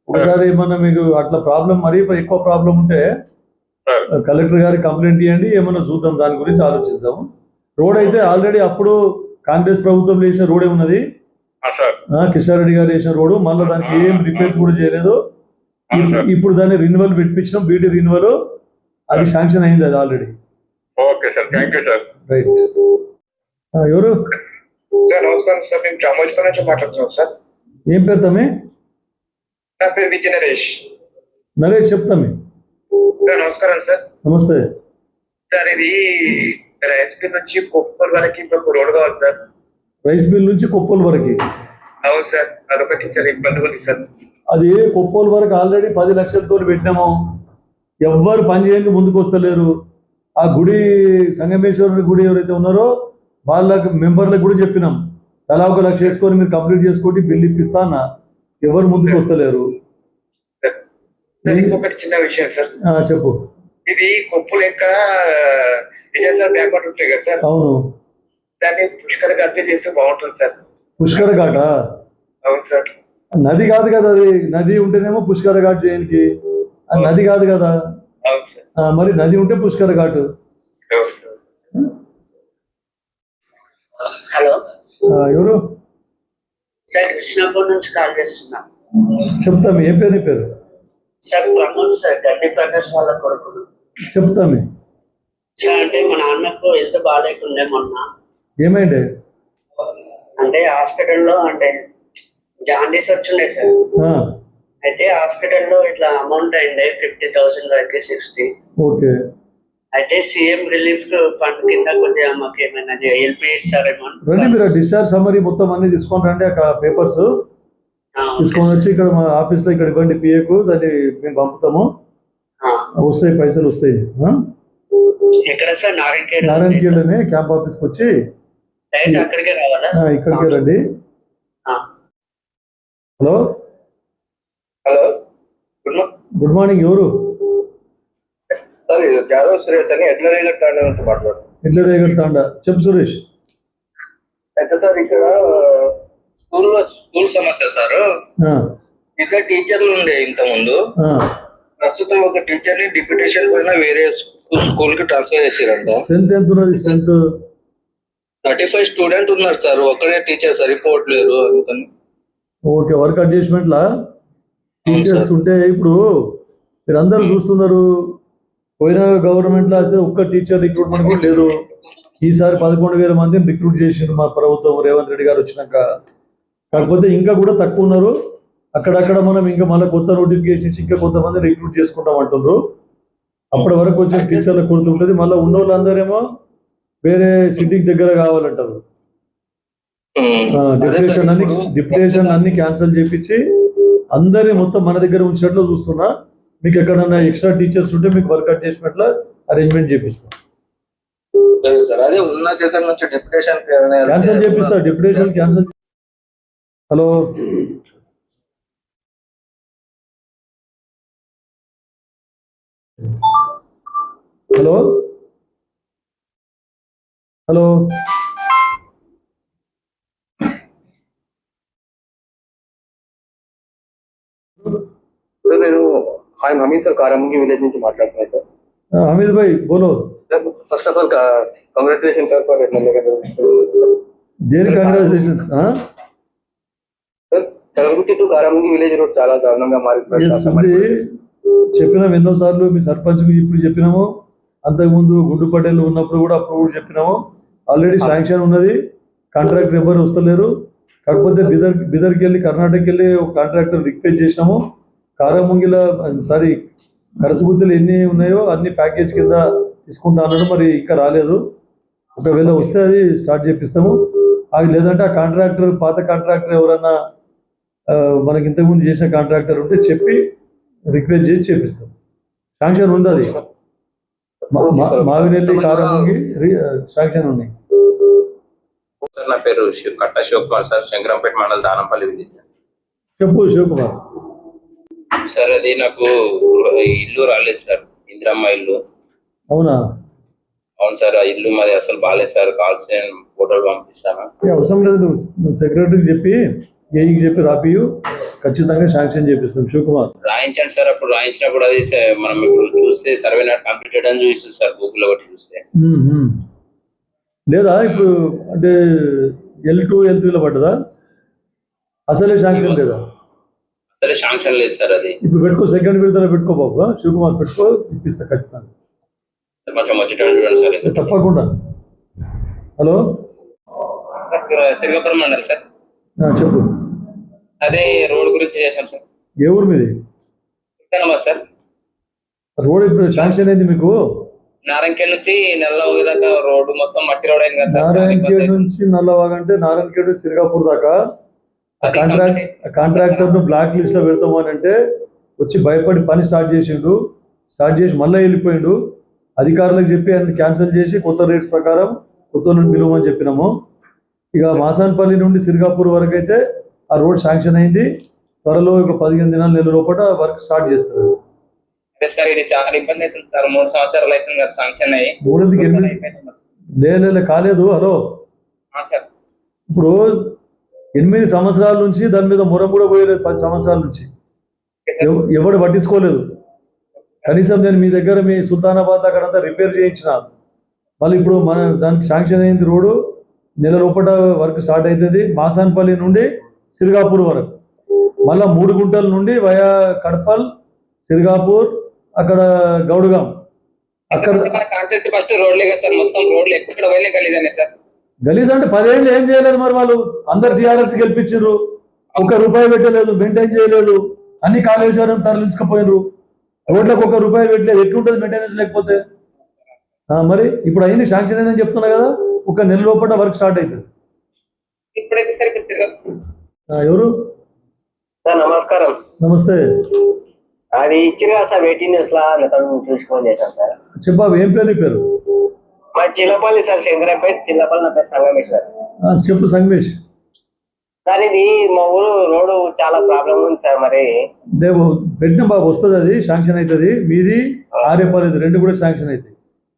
ఒకసారి ఏమన్నా మీకు అట్లా ప్రాబ్లం, మరీ ఎక్కువ ప్రాబ్లం ఉంటే కలెక్టర్ గారికి కంప్లైంట్ ఇవ్వండి, ఏమన్నా చూద్దాం, దాని గురించి ఆలోచిస్తాము. రోడ్ అయితే ఆల్రెడీ అప్పుడు కాంగ్రెస్ ప్రభుత్వం వేసిన రోడే ఉన్నది, కిషన్ రెడ్డి గారు వేసిన రోడ్డు. మళ్ళీ దానికి ఏం రిపేర్స్ కూడా చేయలేదు. ఇప్పుడు దాన్ని రిన్యువల్ పెట్టించినాం, బీటీ రిన్యువల్, అది శాంక్షన్ అయింది అది already. Okay sir, thank you sir. Right. ఎవరు? సార్ నమస్కారం సార్, మేము రామోజీపేట నుంచి మాట్లాడుతున్నాం సార్. ఏం పేరు తమ్మి? నా పేరు విజయ నరేష్. నరేష్, చెప్తామి. సార్ నమస్కారం సార్. నమస్తే సార్. ఇది రైస్ మిల్ నుంచి కొప్పల్ వరకు రోడ్ కావాలి సార్. రైస్ మిల్ నుంచి కొప్పల్ వరకు? అవును సార్, అదొకటి సార్ ఇబ్బంది ఉంది సార్. అది కొప్పల్ వరకు ఆల్రెడీ 10 లక్షలతో పెట్టినాము, ఎవ్వరు పని చేయడానికి ముందుకు వస్తలేరు. ఆ గుడి, సంగమేశ్వరుని గుడి ఎవరైతే ఉన్నారో వాళ్ళకి మెంబర్లకు కూడా చెప్పినాం, తలా 1 లక్ష వేసుకొని మీరు కంప్లీట్ చేసుకోండి, బిల్లు ఇప్పిస్తా అన్న. ఎవరు ముందుకు వస్తలేరు. ఇంకొకటి చిన్న విషయం సార్. చెప్పు. ఇది కొప్పులు యొక్క విజయసార్ బ్యాక్వర్డ్ ఉంటాయి కదా సార్. అవును, దాన్ని పుష్కర ఘాట్ చేస్తే బాగుంటుంది సార్. పుష్కర ఘాటా? అవును సార్. నది కాదు కదా అది, నది ఉంటేనేమో పుష్కర ఘాట్ చేయడానికి, అది నది కాదు కదా. అవును సార్. మరి నది ఉంటే పుష్కర ఘాటు. హలో, ఎవరు? సార్ కృష్ణాపూర్ నుంచి కాల్ చేస్తున్నా. చెప్తాము, ఏం పేరు? నీ పేరు? సార్ ప్రమోద్ సార్, గడ్డి ప్రకాష్ వాళ్ళ కొడుకును. చెప్తాము సార్. అంటే మా నాన్నకు హెల్త్ బాగాలేకుండే మొన్న. ఏమైంది? అంటే హాస్పిటల్లో అంటే జాండీస్ వచ్చిండే సార్. అయితే హాస్పిటల్లో ఇట్లా అమౌంట్ అయింది 50,000 వరకు 60. ఓకే. అయితే సీఎం రిలీఫ్ ఫండ్ కింద కొద్దిగా మాకు ఏమైనా హెల్ప్ ఇస్తారేమో. రండి, మీరు డిశ్చార్జ్ సమ్మరీ మొత్తం అన్ని తీసుకొని రండి, ఆ పేపర్స్ తీసుకొని వచ్చి ఇక్కడ మా ఆఫీస్లో ఇక్కడ ఇవ్వండి పిఏకు, దాన్ని మేము పంపుతాము. వస్తాయి, పైసలు వస్తాయి. ఎక్కడ సార్? నారాయణఖేడ్లోనే క్యాంప్ ఆఫీస్కి వచ్చి అక్కడికే రావాలా? ఇక్కడికే రండి. హలో హలో, గుడ్ మార్నింగ్, ఎవరు? సార్ జాదవ్ సురేష్ అని ఎడ్లరేగడ్ తాండా నుంచి మాట్లాడుతున్నాను. ఎడ్లరేగడ్ తాండా, చెప్పు సురేష్. అయితే సార్ ఇక్కడ స్కూల్ సమస్య సార్. ఇక్కడ టీచర్లు ఉండే ఇంత ముందు, ప్రస్తుతం ఒక టీచర్ ని డిప్యూటేషన్ పైన వేరే స్కూల్ కి ట్రాన్స్ఫర్ చేసారంట. స్ట్రెంత్ ఎంత ఉన్నది? స్ట్రెంత్ 35 స్టూడెంట్ ఉన్నారు సార్, ఒకరే టీచర్ సరిపోవట్లేరు అందుకని. ఓకే, వర్క్ అడ్జస్ట్మెంట్ లా టీచర్స్ ఉంటే ఇప్పుడు మీరు అందరూ చూస్తున్నారు, పోయిన గవర్నమెంట్లో అయితే ఒక్క టీచర్ రిక్రూట్మెంట్ కూడా లేదు. ఈసారి 11,000 మందిని రిక్రూట్ చేసిండ్రు మా ప్రభుత్వం రేవంత్ రెడ్డి గారు వచ్చినాక. కాకపోతే ఇంకా కూడా తక్కువ ఉన్నారు. అక్కడక్కడ మనం ఇంకా మళ్ళీ కొత్త నోటిఫికేషన్ ఇచ్చి ఇంకా కొంతమంది రిక్రూట్ చేసుకుంటాం అంటున్నారు. అప్పటి వరకు కొంచెం టీచర్ల కొరత ఉంటుంది. మళ్ళీ ఉన్న వాళ్ళందరేమో వేరే సిటీకి దగ్గర కావాలంటారు. డిప్యుటేషన్ అన్ని క్యాన్సిల్ చేపించి అందరినీ మొత్తం మన దగ్గర ఉంచినట్లు చూస్తున్నా. మీకు ఎక్కడన్నా ఎక్స్ట్రా టీచర్స్ ఉంటే మీకు వర్కౌట్ చేసినట్లు అరేంజ్మెంట్ చేపిస్తాం. అదే ఉన్న దగ్గర నుంచి డిప్యుటేషన్ క్యాన్సిల్ చేపిస్తా. Deputation cancel. Hello hello hello నేను హమీద్ సార్ కారామంగి విలేజ్ నుంచి మాట్లాడుతున్నాను సార్. హమీద్ భాయ్ బోలో. First of all congratulation sir for దేని కంగ్రాచులేషన్స్? కలగుట్టి టు కారామంగి విలేజ్ రోడ్ చాలా దారుణంగా మారిపోయింది. చెప్పినాం ఎన్నోసార్లు. మీ సర్పంచ్కి ఇప్పుడు చెప్పినాము, అంతకుముందు గుండు పటేల్ ఉన్నప్పుడు కూడా అప్పుడు కూడా చెప్పినాము. ఆల్రెడీ శాంక్షన్ ఉన్నది. కాంట్రాక్టర్ ఎవరు వస్తలేరు. కాకపోతే బిదర్కి వెళ్ళి కర్ణాటకకి వెళ్ళి ఒక కాంట్రాక్టర్ రిక్వెస్ట్ చేసినాము. కారామంగిల కరసగుత్తులు ఎన్ని ఉన్నాయో అన్ని ప్యాకేజ్ కింద తీసుకుంటా అన్నాడు. మరి ఇంకా రాలేదు. ఒకవేళ వస్తే అది స్టార్ట్ చేపిస్తాము. అది లేదంటే ఆ కాంట్రాక్టర్ పాత కాంట్రాక్టర్ ఎవరన్నా మనకి ఇంతకుముందు చేసిన కాంట్రాక్టర్ ఉంటే చెప్పి రిక్వెస్ట్ చేసి చేపిస్తాం. శాంక్షన్ ఉంది. అది మావినెల్లి కారామంగి శాంక్షన్ ఉన్నాయి. సార్ నా పేరు కట్ట శివకుమార్ సార్, శంకరంపేట మండల్ దానంపల్లి విలేజ్. చెప్పు శివకుమార్. సార్ అది నాకు ఇల్లు రాలేదు సార్, ఇందిరమ్మ ఇల్లు. అవునా? అవును సార్, ఆ ఇల్లు మాది అసలు బాగాలేదు సార్. కాల్స్ ఫోటోలు పంపిస్తాను. అవసరం లేదు, నువ్వు సెక్రటరీకి చెప్పి ఏఈకి చెప్పి రాపియు, ఖచ్చితంగా శాంక్షన్ చేపిస్తాం. శివకుమార్ రాయించండి సార్. అప్పుడు రాయించినప్పుడు అది మనం ఇప్పుడు చూస్తే సర్వే నాట్ కంప్లీటెడ్ అని చూపిస్తుంది సార్ గూగుల్లో ఒకటి చూస్తే. లేదా ఇప్పుడు అంటే L2 L3లో పడ్డదా? అసలే శాంక్షన్ లేదా? అసలే శాంక్షన్ లేదు సార్. అది ఇప్పుడు పెట్టుకో, సెకండ్ విడతలో పెట్టుకో బాబు. శివకుమార్ పెట్టుకో, ఇప్పిస్తా ఖచ్చితంగా. కొంచెం వచ్చేటట్టు చూడండి సార్. తప్పకుండా. హలో శ్రీకాకుళం మండలి సార్. చెప్పు. అదే రోడ్ గురించి చేశాం సార్. ఏ ఊరు మీది? సార్ రోడ్ ఇప్పుడు శాంక్షన్ అయింది మీకు? నారాయణఖేడ్ నుంచి నల్లవాగ దాకా రోడ్డు మొత్తం మట్టి రోడ్ అయింది కదా సార్. నారాయణఖేడ్ నుంచి నల్లవాగ అంటే నారాయణఖేడ్ సిరిగాపూర్ దాకా కాంట్రాక్టర్ ను బ్లాక్ లిస్ట్ లో పెడతాము అని అంటే వచ్చి భయపడి పని స్టార్ట్ చేసి మళ్ళీ వెళ్ళిపోయిండు. అధికారులకు చెప్పి ఆయన క్యాన్సిల్ చేసి కొత్త రేట్స్ ప్రకారం కొత్త నుండి పిలువమని చెప్పినాము. ఇక మాసాన్పల్లి నుండి సిరిగాపూర్ వరకు అయితే ఆ రోడ్ శాంక్షన్ అయింది. త్వరలో ఒక 15 దినాల నెల లోపల వర్క్ స్టార్ట్ చేస్తారు. సార్ ఇది చాలా ఇబ్బంది అవుతుంది సార్. 3 సంవత్సరాలు అవుతుంది కదా శాంక్షన్ అయ్యి. 3 కాలేదు. హలో ఇప్పుడు 8 సంవత్సరాల నుంచి దాని మీద మొరం కూడా పోయలేదు. 10 సంవత్సరాల నుంచి ఎవడు పట్టించుకోలేదు. కనీసం నేను మీ దగ్గర మీ సుల్తానాబాద్ అక్కడంతా రిపేర్ చేయించిన. మళ్ళీ ఇప్పుడు మన దానికి శాంక్షన్ అయింది. రోడ్డు నెల లోపల వర్క్ స్టార్ట్ అవుతుంది. మాసాన్పల్లి నుండి సిరిగాపూర్ వరకు, మళ్ళా 3 గుంటల నుండి వయా కడపల్, సిరిగాపూర్, అక్కడ గౌడుగాం. అక్కడ ఫస్ట్ రోడ్లే కదా సార్, మొత్తం రోడ్లు ఎక్కడ పోయినా గలీజనే సార్. గలీజ్ అంటే 10 ఏళ్ళు ఏం చేయలేదు. మరి వాళ్ళు అందరు టీఆర్ఎస్ గెలిపించారు. 1 రూపాయి పెట్టలేదు, మెయింటైన్ చేయలేదు. అన్ని కాళేశ్వరం తరలించుకుపోయినారు. రోడ్లకు 1 రూపాయి పెట్టలేదు. ఎట్లుంటుంది మెయింటెనెన్స్ లేకపోతే? మరి ఇప్పుడు అయింది, శాంక్షన్ అయిందని చెప్తున్నా కదా. 1 నెల లోపల వర్క్ స్టార్ట్ అవుతుంది. ఎవరు సార్? నమస్కారం. నమస్తే. అది ఇచ్చిన కదా సార్, 18 years లా చూసుకొని చేశాం సార్. చెప్పావు. ఏం పేరు? నీ పేరు? మా చిల్లపల్లి సార్, శంకరంపేట చిల్లపల్లి. నా పేరు సంగమేష్ సార్. చెప్పు సంగమేష్. సార్ ఇది మా ఊరు రోడ్డు చాలా ప్రాబ్లం ఉంది సార్. మరి పెట్టిన బాబు వస్తుంది, అది శాంక్షన్ అవుతుంది. మీది ఆరేపల్లి 2 కూడా శాంక్షన్ అవుతాయి.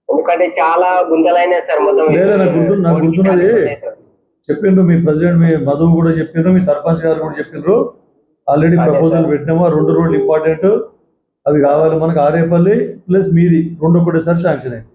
ఎందుకంటే చాలా గుంతలైనాయి సార్ మొత్తం. లేదా నాకు గుర్తున్నది చెప్పిండ్రు మీ ప్రెసిడెంట్, మీ మధు కూడా చెప్పిండ్రు, మీ సర్పంచ్ గారు కూడా చెప్పిండ్రు. ఆల్రెడీ ప్రపోజల్ పెట్టినాము. 2 రోడ్లు ఇంపార్టెంట్, అవి కావాలి మనకు. ఆరేపల్లి ప్లస్ మీది 2 ఒకటేసారి శాంక్షన్ అయింది.